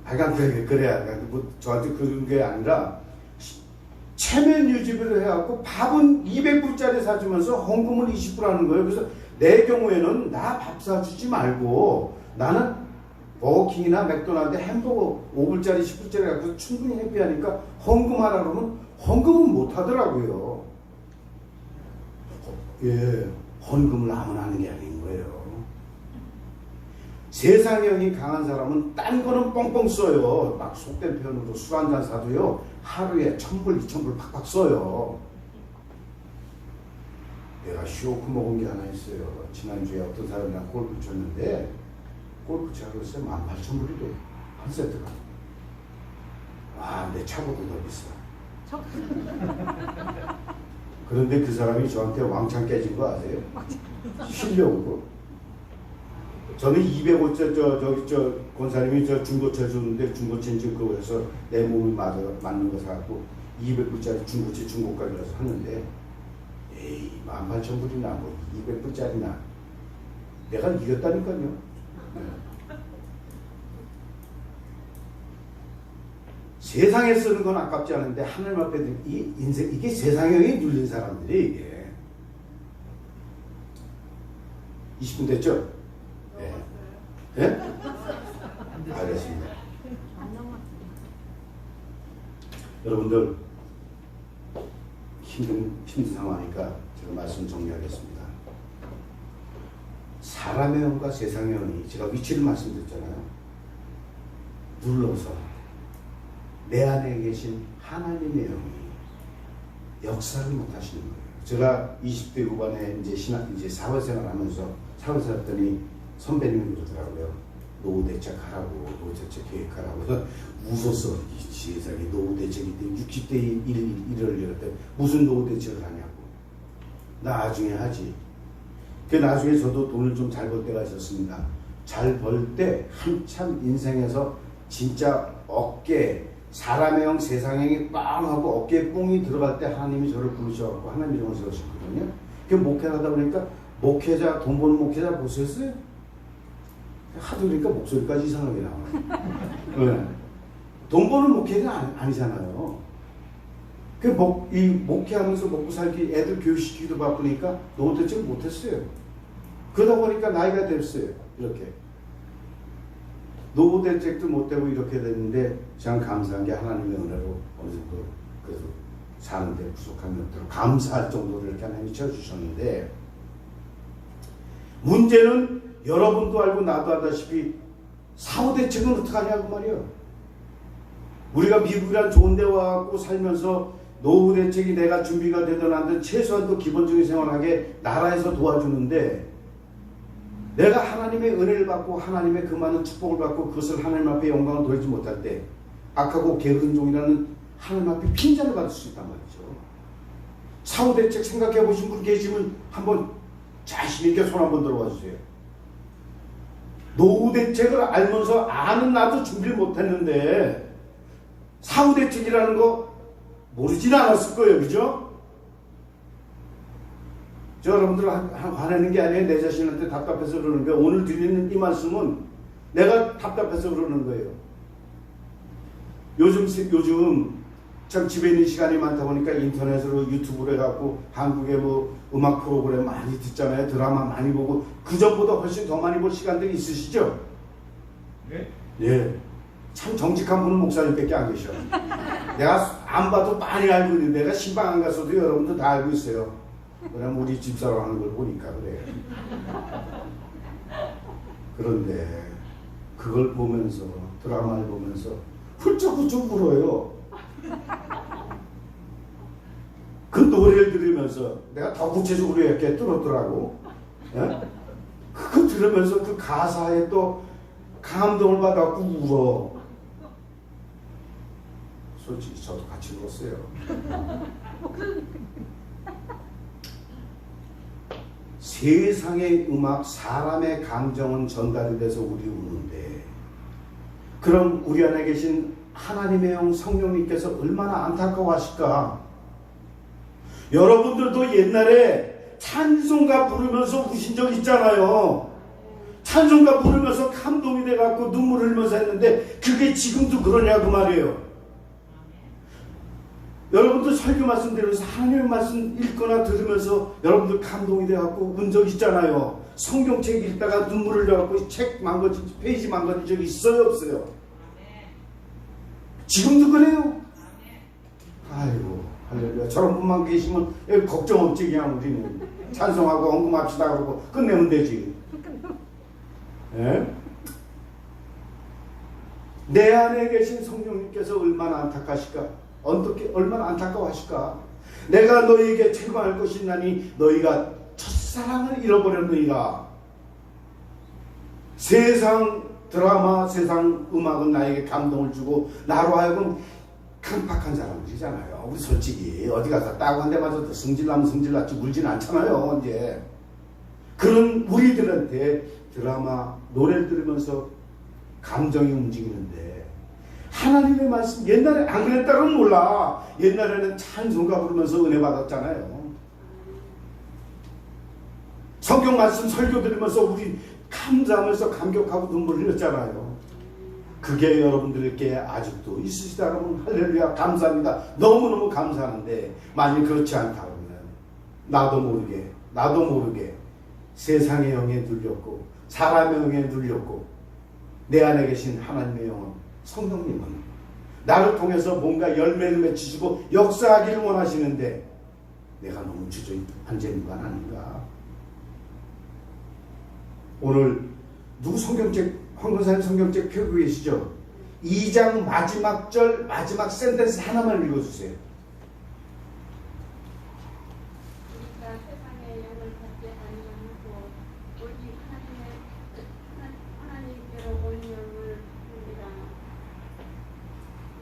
하여간 그래야 뭐 저한테 그런 게 아니라 체면 유지비를 해갖고 밥은 200불짜리 사주면서 헌금을 20불 하는 거예요. 그래서 내 경우에는 나 밥 사주지 말고 나는 버거킹이나 맥도날드 햄버거 5불짜리 10불짜리 갖고 충분히 해피하니까 헌금하라 그러면 헌금은 못 하더라고요. 예, 헌금을 아무나 하는 게 아닌 거예요. 세상에 영이 강한 사람은 딴 거는 뻥뻥 써요. 막 속된 표현으로 술 한잔 사도요. 하루에 1000불, 2000불 팍팍 써요. 내가 쇼크 먹은 게 하나 있어요. 지난주에 어떤 사람이랑 골프 쳤는데 골프 차가 글쎄 18,000불이래. 한 세트가. 아, 내 차보다 더 비싸. 그런데 그 사람이 저한테 왕창 깨진 거 아세요? 실력으로. 저는 205째 저 권사님이 저 중고차 줬는데 중고차인지 그거 해서 내 몸에 맞는 거 사갖고 200불짜리 중고차 중고가게 가서 샀는데 에이 18,000불이나 뭐 200불짜리나 내가 이겼다니까요. 네. 세상에 쓰는 건 아깝지 않은데 하나님 앞에 이 인생 이게 세상에 눌린 사람들이 이게 20분 됐죠? 네. 네? 알겠습니다. 여러분들 힘든 상황이니까 제가 말씀 정리하겠습니다. 사람의 영과 세상의 영이 제가 위치를 말씀드렸잖아요. 눌러서 내 안에 계신 하나님의 영이 역사를 못 하시는 거예요. 제가 20대 후반에 이제 사회생활 하면서 사회생활 했더니 선배님이 그러더라고요. 노후 대책하라고, 노후 대책 계획하라고. 그래서 웃었어. 이 세상에 노후 대책이 60대 일을 열었대. 무슨 노후 대책을 하냐고. 나중에 하지. 그 나중에 저도 돈을 좀 잘 벌 때가 있었습니다. 잘 벌 때 한참 인생에서 진짜 사람의 영, 세상의 영이 빵 하고 어깨에 뽕이 들어갈 때 하나님이 저를 부르셔갖고 하나님 이름을 세우셨거든요. 그 목회를 하다 보니까 목회자, 돈 버는 목회자 보셨어요? 하도 그러니까 목소리까지 이상하게 나와요. 네. 돈 버는 목회자는 아니잖아요. 이 목회하면서 먹고 살기 애들 교육시키기도 바쁘니까 노후 대책을 못했어요. 그러다 보니까 나이가 됐어요. 이렇게. 노후 대책도 못되고 이렇게 됐는데 참 감사한 게 하나님의 은혜로 어느 정도 그래서 사는데 부족한 것들을 감사할 정도로 이렇게 하나님이 채워주셨는데 문제는 여러분도 알고 나도 알다시피 사후 대책은 어떻게 하냐고 말이에요. 우리가 미국이란 좋은 데 와갖고 살면서 노후 대책이 내가 준비가 되든 안 되든 최소한 또 기본적인 생활하게 나라에서 도와주는데 내가 하나님의 은혜를 받고 하나님의 그 많은 축복을 받고 그것을 하나님 앞에 영광을 돌리지 못할 때 악하고 게으른 하나님 앞에 핀잔을 받을 수 있단 말이죠. 사후 대책 생각해 보신 분 계시면 한번 자신 있게 손 한번 들어봐 주세요. 노후 대책을 알면서 아는 나도 준비를 못했는데 사후 대책이라는 거 모르진 않았을 거예요. 그죠? 저 여러분들 화내는 게 아니에요. 내 자신한테 답답해서 그러는 거예요. 오늘 드리는 이 말씀은 내가 답답해서 그러는 거예요. 요즘 참 집에 있는 시간이 많다 보니까 인터넷으로 유튜브로 해갖고 한국의 뭐 음악 프로그램 많이 듣잖아요. 드라마 많이 보고 그 전보다 훨씬 더 많이 볼 시간들이 있으시죠? 네? 예. 참 정직한 분은 목사님밖에 안 계셔. 내가 안 봐도 많이 알고 있는데 내가 신방 안 갔어도 여러분들 다 알고 있어요. 왜냐면 우리 집사람 하는 걸 보니까 그래요. 그런데 그걸 보면서 드라마를 보면서 훌쩍훌쩍 울어요. 그 노래를 들으면서 내가 더 구체적으로 이렇게 들었더라고. 예? 그거 들으면서 그 가사에 또 감동을 받아갖고 울어. 솔직히 저도 같이 울었어요. 세상의 음악, 사람의 감정은 전달이 돼서 우리 우는데, 그럼 우리 안에 계신 하나님의 영 성령님께서 얼마나 안타까워하실까? 여러분들도 옛날에 찬송가 부르면서 우신 적 있잖아요. 찬송가 부르면서 감동이 돼갖고 눈물 흘리면서 했는데 그게 지금도 그러냐 그 말이에요. 여러분들 설교 말씀 들으면서 하나님의 말씀 읽거나 들으면서 여러분들 감동이 돼갖고 운 적 있잖아요. 성경책 읽다가 눈물 흘려갖고 책 망가진 페이지 망가진 적이 있어요 없어요? 지금도 그래요? 아이고 할렐루야. 저런 분만 계시면 걱정 없지. 그냥 우리는 찬송하고 언금합시다 그러고 끝내면 되지. 예? 내 안에 계신 성령님께서 얼마나 안타까우실까? 어떻게 얼마나 안타까워하실까? 내가 너희에게 책망할 것이 있나니 너희가 첫사랑을 잃어버렸느니라. 세상 드라마, 세상 음악은 나에게 감동을 주고 나로 하여금 강팍한 사람들이잖아요. 우리 솔직히 어디 가서 딱 한 대 맞아도 승질나면 승질났지 울진 않잖아요. 이제 그런 우리들한테 드라마, 노래를 들으면서 감정이 움직이는데 하나님의 말씀, 옛날에 안 그랬다고는 몰라. 옛날에는 찬송가 부르면서 은혜 받았잖아요. 성경 말씀 설교 들으면서 우리 감사하면서 감격하고 눈물 흘렸잖아요. 그게 여러분들께 아직도 있으시다면 할렐루야 감사합니다. 너무너무 감사하는데 만약 그렇지 않다 그러면 나도 모르게 세상의 영에 눌렸고 사람의 영에 눌렸고 내 안에 계신 하나님의 영은 성령님은 나를 통해서 뭔가 열매를 맺히시고 역사하기를 원하시는데 내가 너무 주저앉은 건 아닌가. 오늘 누구 성경책 황건사님 성경책 펴고 계시죠? 2장 마지막 절 마지막 센텐스 하나만 읽어주세요. 우리가 세상의 영을 받지 아니하고 오직 하나님께로 온 영을 받으리라.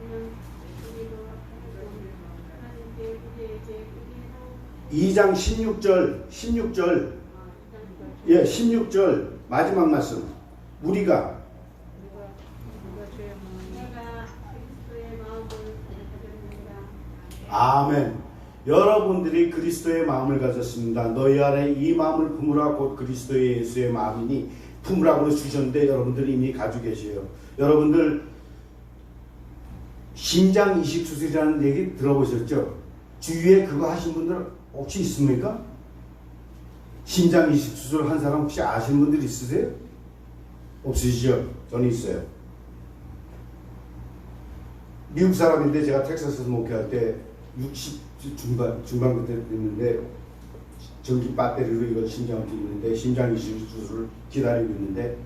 이는 우리도 하나님께 우리에게 우리로 2장 16절 예, 16절 마지막 말씀. 우리가 내가 그리스도의 마음을 가졌느니라. 아멘. 여러분들이 그리스도의 마음을 가졌습니다. 너희 안에 이 마음을 품으라 곧 그리스도 예수의 마음이니 품으라고 주셨는데 여러분들이 이미 가지고 계세요. 여러분들 심장 이식 수술이라는 얘기 들어보셨죠? 주위에 그거 하신 분들 혹시 있습니까? 심장 이식 수술 한 사람 혹시 아시는 분들 있으세요? 없으시죠? 저는 있어요. 미국 사람인데 제가 텍사스에서 목회할 때 60 중반 그때 됐는데 전기 배터리로 이걸 심장을 뛰는데 심장 이식 수술을 기다리고 있는데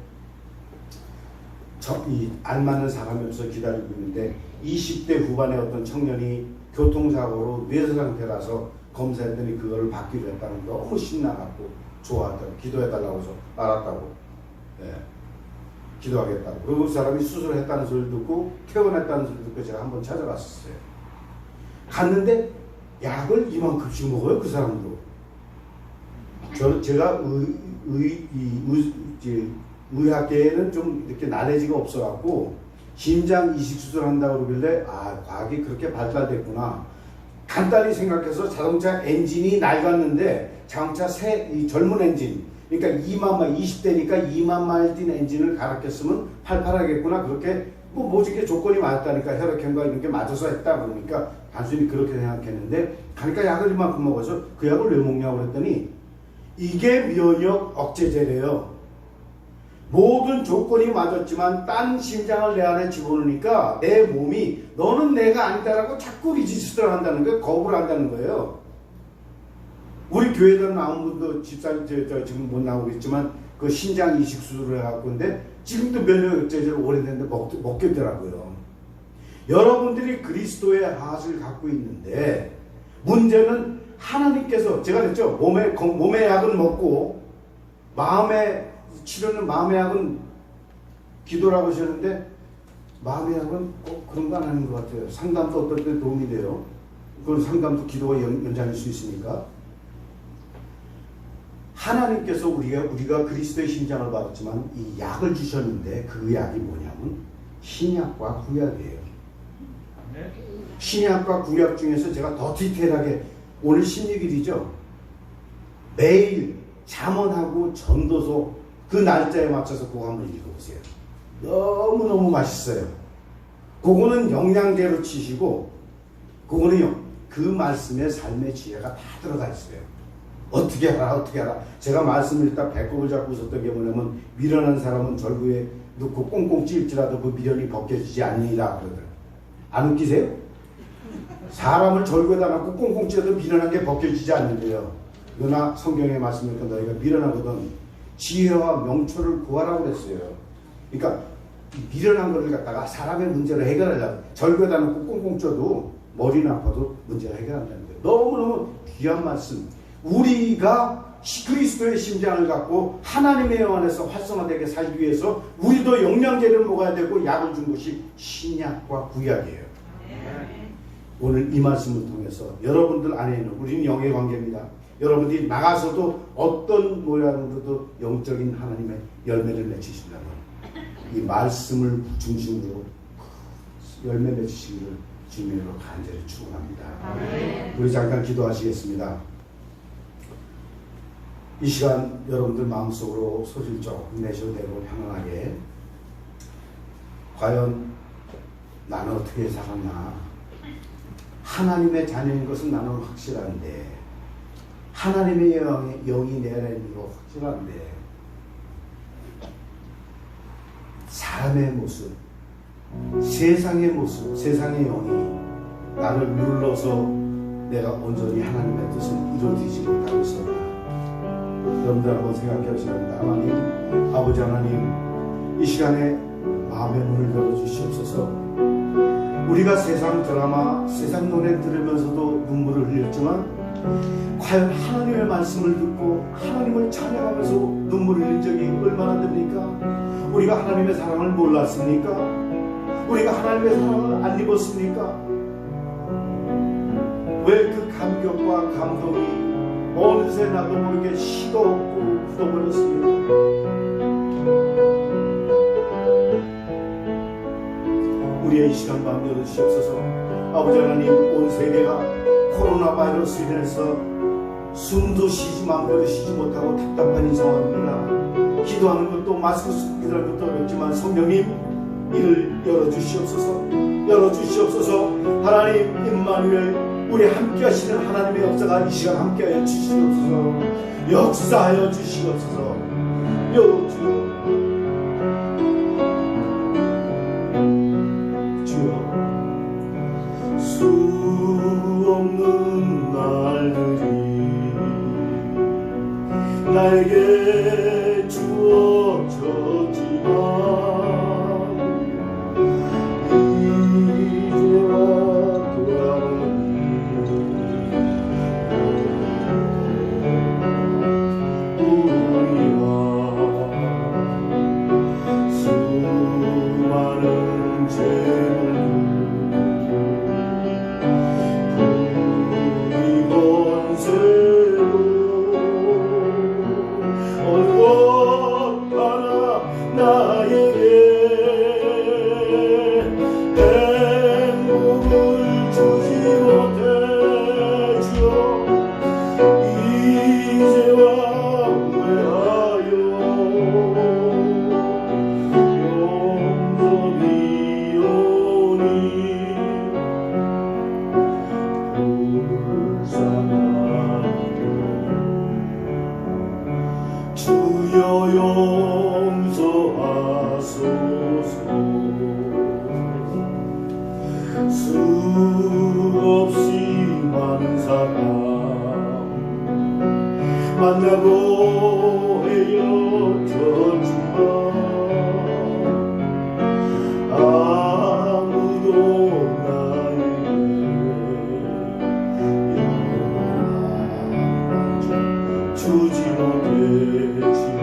이 알맞는 사람이 없어 기다리고 있는데 20대 후반의 어떤 청년이 교통사고로 뇌사 상태라서 검사했더니 그거를 받기로 했다는 게 너무 신나갖고 좋아하더라고. 기도해달라고 해서 알았다고. 예. 기도하겠다고. 그리고 그 사람이 수술했다는 소리를 듣고 퇴원했다는 소리를 듣고 제가 한번 찾아갔었어요. 갔는데 약을 이만큼씩 먹어요. 그 사람도. 제가 의학계에는 좀 이렇게 나레지가 없어갖고 심장 이식 수술한다고 그러길래 과학이 그렇게 발달됐구나. 간단히 생각해서 자동차 엔진이 낡았는데 자동차 이 젊은 엔진, 그러니까 2만 마일, 20대니까 2만 마일 뛴 엔진을 갈아 꼈으면 팔팔하겠구나. 그렇게 모질게 조건이 맞았다니까 혈액형과 이런 게 맞아서 했다 그러니까 단순히 그렇게 생각했는데 가니까 약을 이만큼 먹어서 그 약을 왜 먹냐고 그랬더니 이게 면역 억제제래요. 모든 조건이 맞았지만 딴 심장을 내 안에 집어넣으니까 내 몸이 너는 내가 아니다라고 자꾸 리지스트를 한다는 거예요. 거부를 한다는 거예요. 우리 교회에 나온 분도 집사님 지금 못 나오고 있지만 그 신장 이식 수술을 해갖고 근데 지금도 면역 억제제를 오래됐는데 먹겠더라고요. 여러분들이 그리스도의 하트를 갖고 있는데 문제는 하나님께서 제가 그랬죠. 몸의 약은 먹고 마음의 치료는 마음의 약은 기도라고 하셨는데 마음의 약은 꼭 그런 건 아닌 것 같아요. 상담도 어떨 때 도움이 돼요. 그건 상담도 기도가 연장일 수 있으니까. 하나님께서 우리가 그리스도의 심장을 받았지만 이 약을 주셨는데 그 약이 뭐냐면 신약과 구약이에요. 신약과 구약 중에서 제가 더 디테일하게 오늘 16일이죠. 매일 잠언하고 전도서 그 날짜에 맞춰서 그거 한번 읽어보세요. 너무너무 맛있어요. 그거는 영양제로 치시고 그거는요 그 말씀에 삶의 지혜가 다 들어가 있어요. 어떻게 하라 제가 말씀을 읽다 배꼽을 잡고 있었던 게 뭐냐면 미련한 사람은 절구에 넣고 꽁꽁 찔지라도 그 미련이 벗겨지지 않느니라 그러더라고요. 안 웃기세요? 사람을 절구에다 놓고 꽁꽁 찔러도 미련한 게 벗겨지지 않는데요. 그러나 성경의 말씀을 듣다 너희가 미련하거든 지혜와 명초를 구하라고 그랬어요. 그러니까 미련한 것을 갖다가 사람의 문제를 해결하려고 절구에다 놓고 꽁꽁 쪄도 머리는 아파도 문제가 해결한다는 거예요. 너무너무 귀한 말씀. 우리가 그리스도의 심장을 갖고 하나님의 영 안에서 활성화되게 살기 위해서 우리도 영양제를 먹어야 되고 약을 준 것이 신약과 구약이에요. 오늘 이 말씀을 통해서 여러분들 안에는 우리는 영의 관계입니다. 여러분들이 나가서도 어떤 모양으로도 영적인 하나님의 열매를 맺히시려면 이 말씀을 중심으로 열매 맺히시기를 주님으로 간절히 축원합니다. 우리 잠깐 기도하시겠습니다. 이 시간 여러분들 마음속으로 소리를 조금 내셔도 되고 편안하게 과연 나는 어떻게 살았나. 하나님의 자녀인 것은 나는 확실한데 하나님의 영이 내 안에 있는 거 확실한데 사람의 모습, 세상의 모습, 세상의 영이 나를 눌러서 내가 온전히 하나님의 뜻을 이루어지지 못하고 있었나. 여러분들 한번 생각해 보시기 바랍니다. 하나님, 아버지 하나님, 이 시간에 마음의 문을 열어주시옵소서. 우리가 세상 드라마, 세상 노래 들으면서도 눈물을 흘렸지만 과연 하나님의 말씀을 듣고 하나님을 찬양하면서 눈물을 흘린 적이 얼마나 됩니까? 우리가 하나님의 사랑을 몰랐습니까? 우리가 하나님의 사랑을 안 입었습니까? 왜 그 감격과 감동이 어느새 나도 모르게 시도 없고 굳어버렸습니까? 우리의 이 시간 밤 열어주시옵소서. 아버지 하나님, 온 세계가 코로나 바이러스로 인해서 숨도 쉬지 마음대로 쉬지 못하고 답답한 이 상황입니다. 기도하는 것도 마스크 쓰고 기도하는 것도 어렵지만 성령님 이를 열어주시옵소서. 열어주시옵소서. 하나님 임마누엘, 우리 함께 하시는 하나님의 역사가 이 시간 함께하여 주시옵소서. 역사하여 주시옵소서. 주여, 수 없는 날들이 나에게 주어졌지만 이제와 돌아오니 우리와 수많은 죄를 수없이 많은 사람 만나고 헤어졌지만 아무도 나에게 영원한 주지 못했지만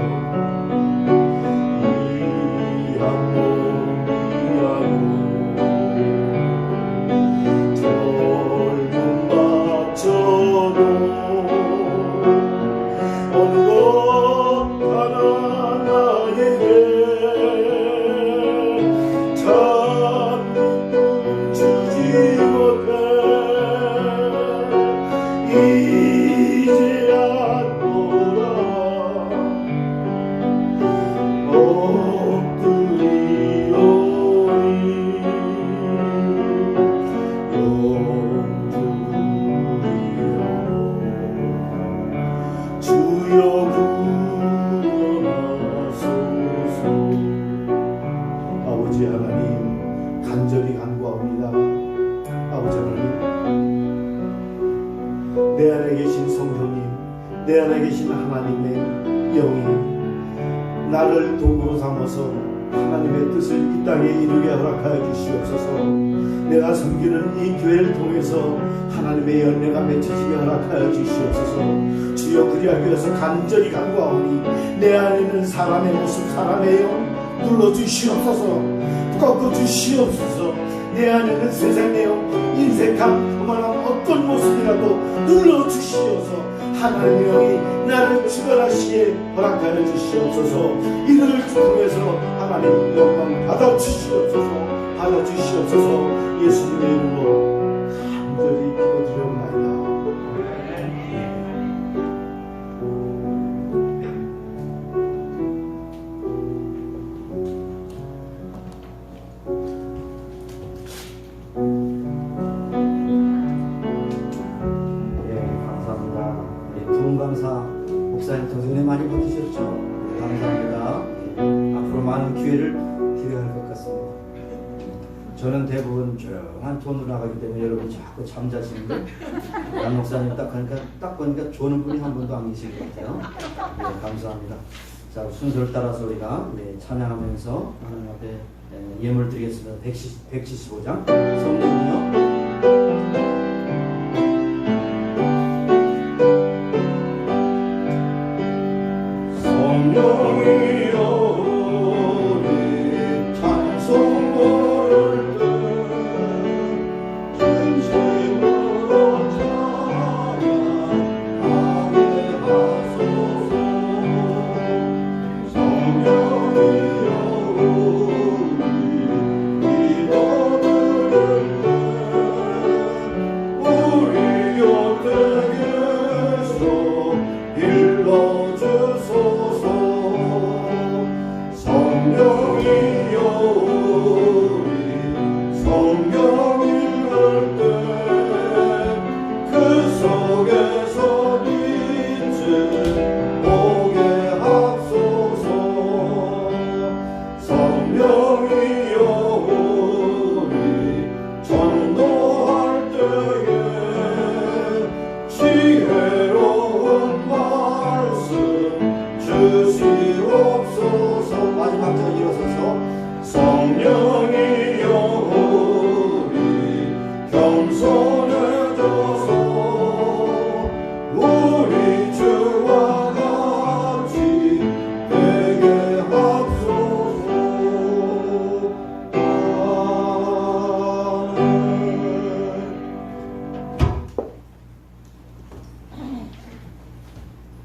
이 한몸이라고 젊은 박쳐도 어느 것 하나 나에게 찾는 꿈 주지 못해 이제 않노라 주여 구원하소서. 아버지 하나님 간절히 간구합니다. 아버지 하나님 내 안에 계신 성령님, 내 안에 계신 하나님의 영이 나를 도구로 삼아서 하나님의 뜻을 이 땅에 이루게 허락하여 주시옵소서. 내가 섬기는 이 교회를 통해서 하나님의 열매가 맺혀지게 허락하여 주시옵소서. 주여 그리하기 위해서 간절히 간구하오니 내 안에 있는 사람의 모습, 사람의 영 눌러주시옵소서. 꺾어주시옵소서. 내 안에 있는 세상의 영, 인색함, 그만한 어떤 모습이라도 눌러주시옵소서. 하나님의 영이 나를 주관하시기에 허락하여 주시옵소서. 이들을 통해서 하나님 영광 받아주시옵소서. 받아주시옵소서. 예수님의 이름으로 간절히 기도드려옵나이다. 감사 목사님 통성에 많이 받으셨죠? 감사합니다. 앞으로 많은 기회를 기대할 것 같습니다. 저는 대부분 조용한 톤으로 나가기 때문에 여러분이 자꾸 잠자시는데 양 목사님 딱 보니까 조는 분이 한 분도 안 계신 것 같아요. 네, 감사합니다. 자, 순서를 따라서 우리가 찬양하면서 하나님 앞에 예물 드리겠습니다. 175장 성령이요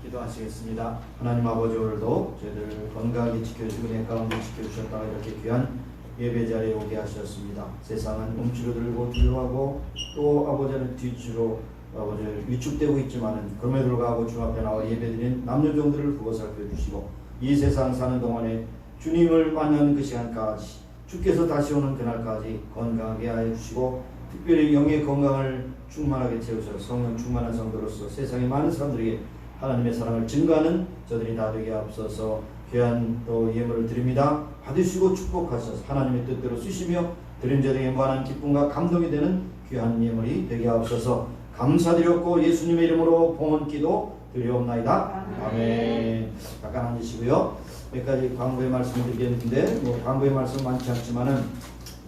기도하시겠습니다. 하나님 아버지, 오늘도 저희들을 건강하게 지켜주시고 내 가운데 지켜주셨다가 이렇게 귀한 예배 자리에 오게 하셨습니다. 세상은 움츠러 들고 두려워하고 또 아버지는 뒤치로 아버지를 위축되고 있지만은 그럼에도 불구하고 주 앞에 나와 예배드린 남녀종들을 보고 살펴주시고 이 세상 사는 동안에 주님을 만나는 그 시간까지 주께서 다시 오는 그날까지 건강하게 하여 주시고 특별히 영의 건강을 충만하게 채우셔서 성령 충만한 성도로서 세상의 많은 사람들에게 하나님의 사랑을 증거하는 저들이 다 되게 앞서서 귀한 또 예물을 드립니다. 받으시고 축복하셔서 하나님의 뜻대로 쓰시며 드린 자들에게 무한한 기쁨과 감동이 되는 귀한 예물이 되게 앞서서 감사드렸고 예수님의 이름으로 봉헌 기도 드리옵나이다. 아멘. 잠깐 앉으시고요. 몇 가지 광고의 말씀을 드리겠는데 뭐 광고의 말씀 많지 않지만은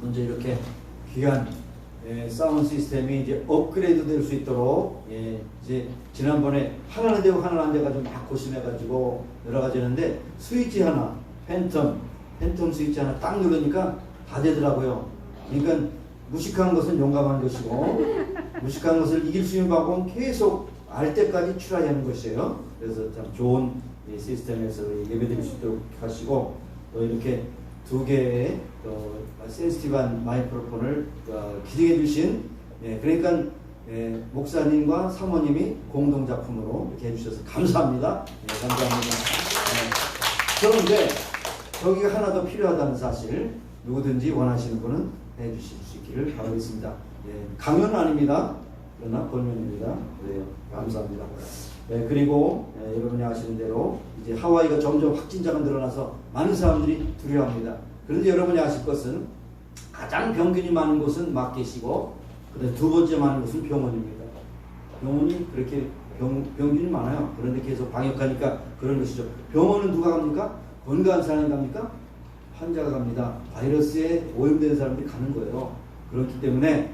먼저 이렇게 귀한 사운드 시스템이 이제 업그레이드 될 수 있도록 이제 지난번에 하나는 되고 하나는 안 돼가지고 막 고심해가지고 여러 가지 했는데 스위치 하나 팬텀 스위치 하나 딱 누르니까 다 되더라고요. 그러니까 무식한 것은 용감한 것이고 무식한 것을 이길 수 있는 방법은 계속 알 때까지 추라하는 것이에요. 그래서 참 좋은 이 시스템에서 예배드릴 수 있도록 하시고 또 이렇게 두 개의 센시티브한 마이크로폰을 기증해 주신 그러니까 목사님과 사모님이 공동 작품으로 이렇게 해주셔서 감사합니다. 감사합니다. 그런데 저기가 하나 더 필요하다는 사실 누구든지 원하시는 분은 해주실 수 있기를 바라겠습니다. 강요는 아닙니다. 그러나 권면입니다. 그래요. 감사합니다. 그리고 여러분이 아시는 대로 이제 하와이가 점점 확진자가 늘어나서 많은 사람들이 두려워합니다. 그런데 여러분이 아실 것은 가장 병균이 많은 곳은 마켓이고 그다음에 두 번째 많은 곳은 병원입니다. 병원이 그렇게 병균이 많아요. 그런데 계속 방역하니까 그런 것이죠. 병원은 누가 갑니까? 건강한 사람이 갑니까? 환자가 갑니다. 바이러스에 오염된 사람들이 가는 거예요. 그렇기 때문에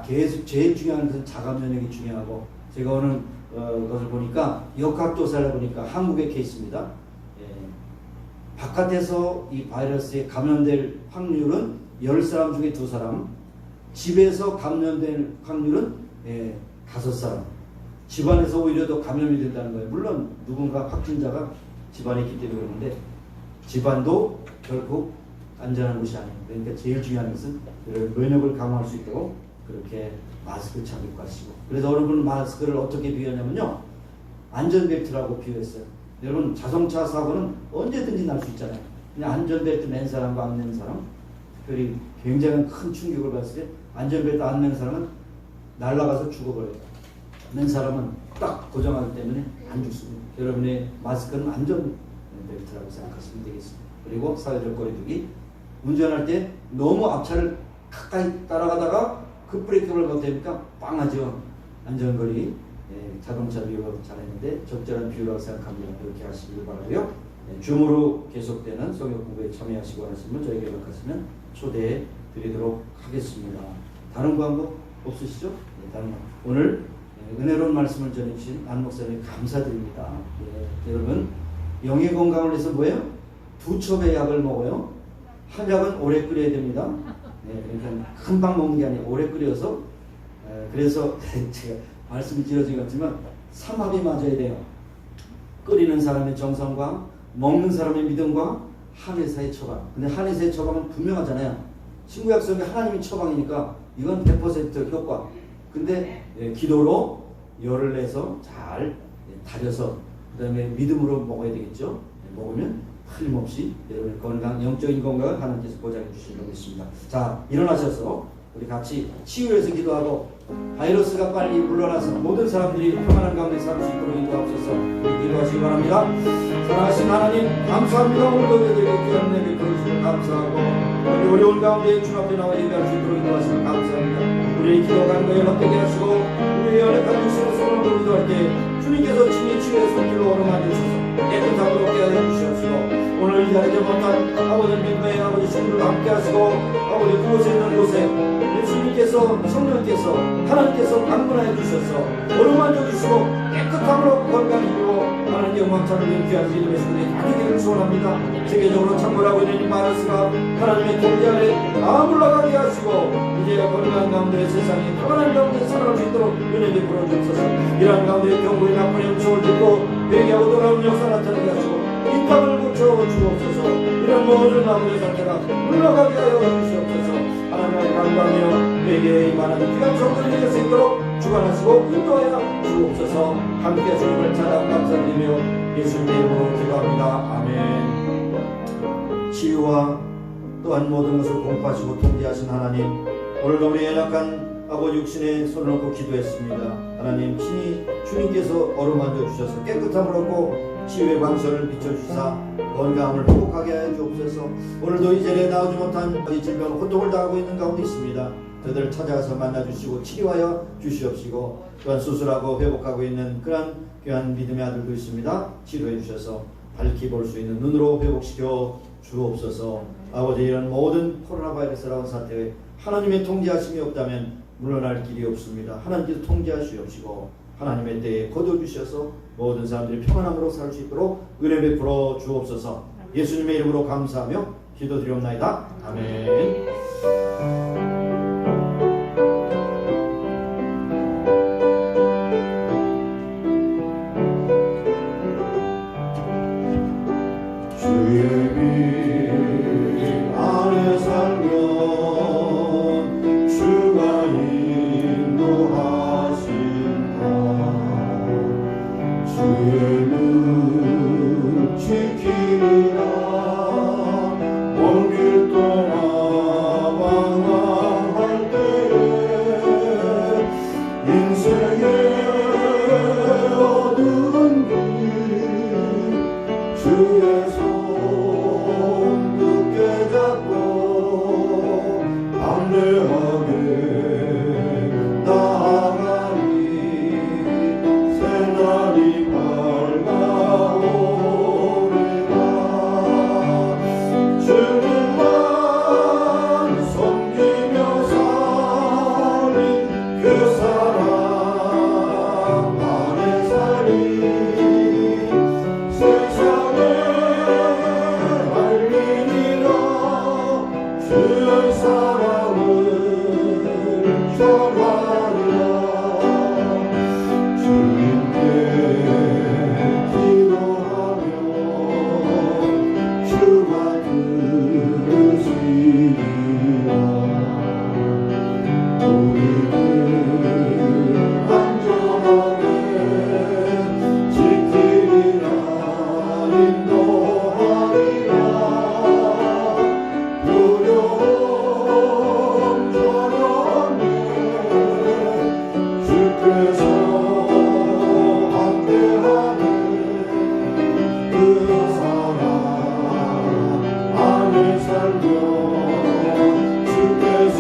계속 제일 중요한 것은 자가 면역이 중요하고 제가 오늘 것을 보니까 역학조사를 보니까 한국의 케이스입니다. 바깥에서 이 바이러스에 감염될 확률은 10사람 중에 2사람, 집에서 감염될 확률은 5사람. 집안에서 오히려 더 감염이 된다는 거예요. 물론 누군가 확진자가 집안에 있기 때문에 그러는데 집안도 결국 안전한 것이 아니에요. 그러니까 제일 중요한 것은 면역을 강화할 수 있도록 그렇게 마스크 착용하시고. 그래서 여러분 마스크를 어떻게 비유하냐면요, 안전벨트라고 비유했어요. 여러분 자동차 사고는 언제든지 날 수 있잖아요. 그냥 안전벨트 맨 사람과 안 맨 사람, 특별히 굉장히 큰 충격을 받았을 때 안전벨트 안 맨 사람은 날아가서 죽어버려요. 맨 사람은 딱 고정하기 때문에 안 죽습니다. 여러분의 마스크는 안전벨트라고 생각하시면 되겠습니다. 그리고 사회적 거리두기, 운전할 때 너무 앞차를 가까이 따라가다가 급브레이크를 못하니까 빵하죠. 안전거리, 자동차 비유라고 잘했는데 적절한 비유라고 생각합니다. 그렇게 하시길 바라고요. 줌으로 계속되는 성역 공부에 참여하시고 하시면 저에게 연락하시면 초대해 드리도록 하겠습니다. 다른 방법 없으시죠? 다른 거. 오늘 은혜로운 말씀을 전해주신 안 목사님 감사드립니다. 여러분 영의 건강을 위해서 뭐예요? 2첩의 약을 먹어요. 한 약은 오래 끓여야 됩니다. 그러니까 금방 먹는 게 아니라 오래 끓여서 그래서 제가 말씀이 길어진 것 같지만 삼합이 맞아야 돼요. 끓이는 사람의 정성과 먹는 사람의 믿음과 한의사의 처방. 근데 한의사의 처방은 분명하잖아요. 신구약성에 하나님이 처방이니까 이건 100% 효과. 근데 기도로 열을 내서 잘 다져서 그 다음에 믿음으로 먹어야 되겠죠. 먹으면 틀림없이 여러분의 건강, 영적인 건강을 하나님께서 보장해 주시려고 있습니다. 자, 일어나셔서 우리 같이 치유해서 기도하고 바이러스가 빨리 물러나서 모든 사람들이 평안한 가운데 살 수 있도록 인도하옵소서. 우리 기도하시기 바랍니다. 사랑하신 하나님 감사합니다. 오늘도 저희에게 귀한 예배 들어주시면 감사하고 우리 어려운 가운데 주 앞에 나와 예배할 수 있도록 인도하시면 감사합니다. 우리의 기도가 간거에 헛되게 하시고 우리의 연약한 육신의 소원을 기도할 때 주님께서 친히 치유의 손길로 얼어만 주셔서 깨끗함으로 깨어내 주시옵시고 오늘 이 자리에 못한 아버지 민가의 아버지 주님을 함께 하시고 아버지 그곳에 있는 곳에 예수님께서 성령께서 하나님께서 방문하여 주셔서 얼어만져 주시고 깨끗함으로 건강히고 하나님의 영광찬을 귀한 믿음의 손에 가득히를 소원합니다. 세계적으로 창궐하고 있는 이 바이러스가 하나님의 통제 아래 다 물러가게 하시고 이제 건강한 가운데 세상에 평안한 가운데 살아갈 수 있도록 은혜 베풀어 주옵소서. 이러한 가운데 경고의 나쁜 영성을 듣고 회개하고 돌아오는 역사 나타나게 하시고 인감을 고쳐 주옵소서. 이런 모든 아버지의 상태가 물러가게 하여 주시옵소서. 하나님을 간구하며 회개에 임하는 귀한 성도들이 될 수 있도록 주관하시고 인도하여 주옵소서. 함께 주님을 찾아 감사드리며 예수님의 이름으로 기도합니다. 아멘. 치유와 또한 모든 것을 공포하시고 통제하신 하나님, 오늘도 우리 연약한 아버지 육신에 손을 얹고 기도했습니다. 하나님 친히 주님께서 어루만져 주셔서 깨끗함을 얻고 치유의 광선을 비춰주사 건강을 회복하게 하여 주옵소서. 오늘도 이전에 나오지 못한 이 질병 고통을 당하고 있는 가운데 있습니다. 저들을 찾아가서 만나주시고 치료하여 주시옵시고 또한 수술하고 회복하고 있는 그런 귀한 믿음의 아들도 있습니다. 치료해 주셔서 밝히 볼 수 있는 눈으로 회복시켜 주옵소서. 아버지, 이런 모든 코로나 바이러스라는 사태에 하나님의 통제하심이 없다면 물러날 길이 없습니다. 하나님께서 통제하시옵시고 하나님의 때에 거둬주셔서 모든 사람들이 평안함으로 살 수 있도록 은혜 베풀어 주옵소서. 예수님의 이름으로 감사하며 기도드리옵나이다. 아멘. 주의 빛 안에 살면 주가 인도하신다. 주의 능 지키리라. 먼 길 떠나 방황할 때에 인생의 어두운 길 주의 손 굳게 잡고 담대하게 나아가리. 새날이 밝아오리라. 주님만 섬기며 살리. 그 사랑 안에 살리. 세상에 알리리라. 주의 사랑을 전하리라. 주님께 기도하며 주가 들으시리라. 우리를 안전하게 지키리라. 인도하리라. 두려움 전하네. 주께서 함께하네. 그 사랑 안에 살며 주께서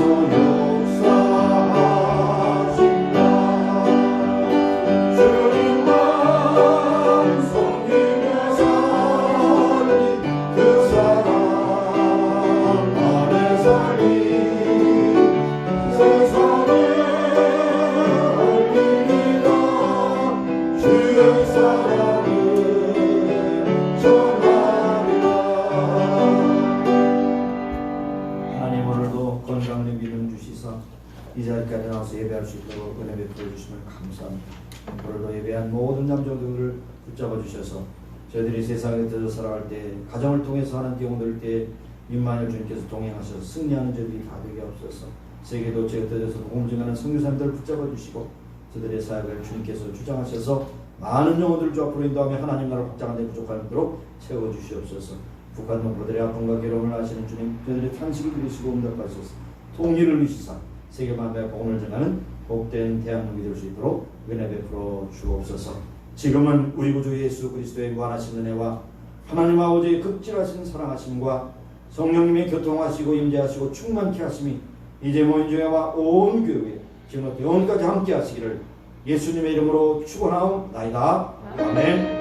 역사하신다. 주님만 섬기며 살리. 그 사랑 안에 살리. 세상에 알리리라. 주의 사랑을 전하리라. 하나님, 오늘도 건강된 믿음 주시사 이 자리까지 나와서 예배할 수 있도록 은혜 베풀어 주시면 감사합니다. 오늘도 예배한 모든 남종들을 붙잡아 주셔서 저희들이 세상에 들어 살아갈 때 가정을 통해서 하나님께 얻을 때 임마누엘 주님께서 동행하셔서 승리하는 저희들이 다 되게 없어서 세계도 제흩어져서 복음을 증하는 선교사님들을 붙잡아 주시고 저들의 사역을 주님께서 주장하셔서 많은 영혼들을 주 앞으로 인도하며 하나님 나라 확장하는 데 부족함이 없도록 채워 주시옵소서. 북한 농부들의 아픔과 괴로움을 아시는 주님, 저들의 탄식을 들으시고 응답하소서. 통일을 이시사 세계 만국에 복음을 전하는 복된 대한민국이 될 수 있도록 은혜 베풀어 주옵소서. 지금은 우리 구주 예수 그리스도의 무한하신 은혜와 하나님 아버지의 극진하신 사랑하심과 성령님의 교통하시고 임재하시고 충만케 하심이 이제 모인 교회와 온 교회 지금부터 영원까지 함께 하시기를 예수님의 이름으로 축원하옵나이다. 아멘.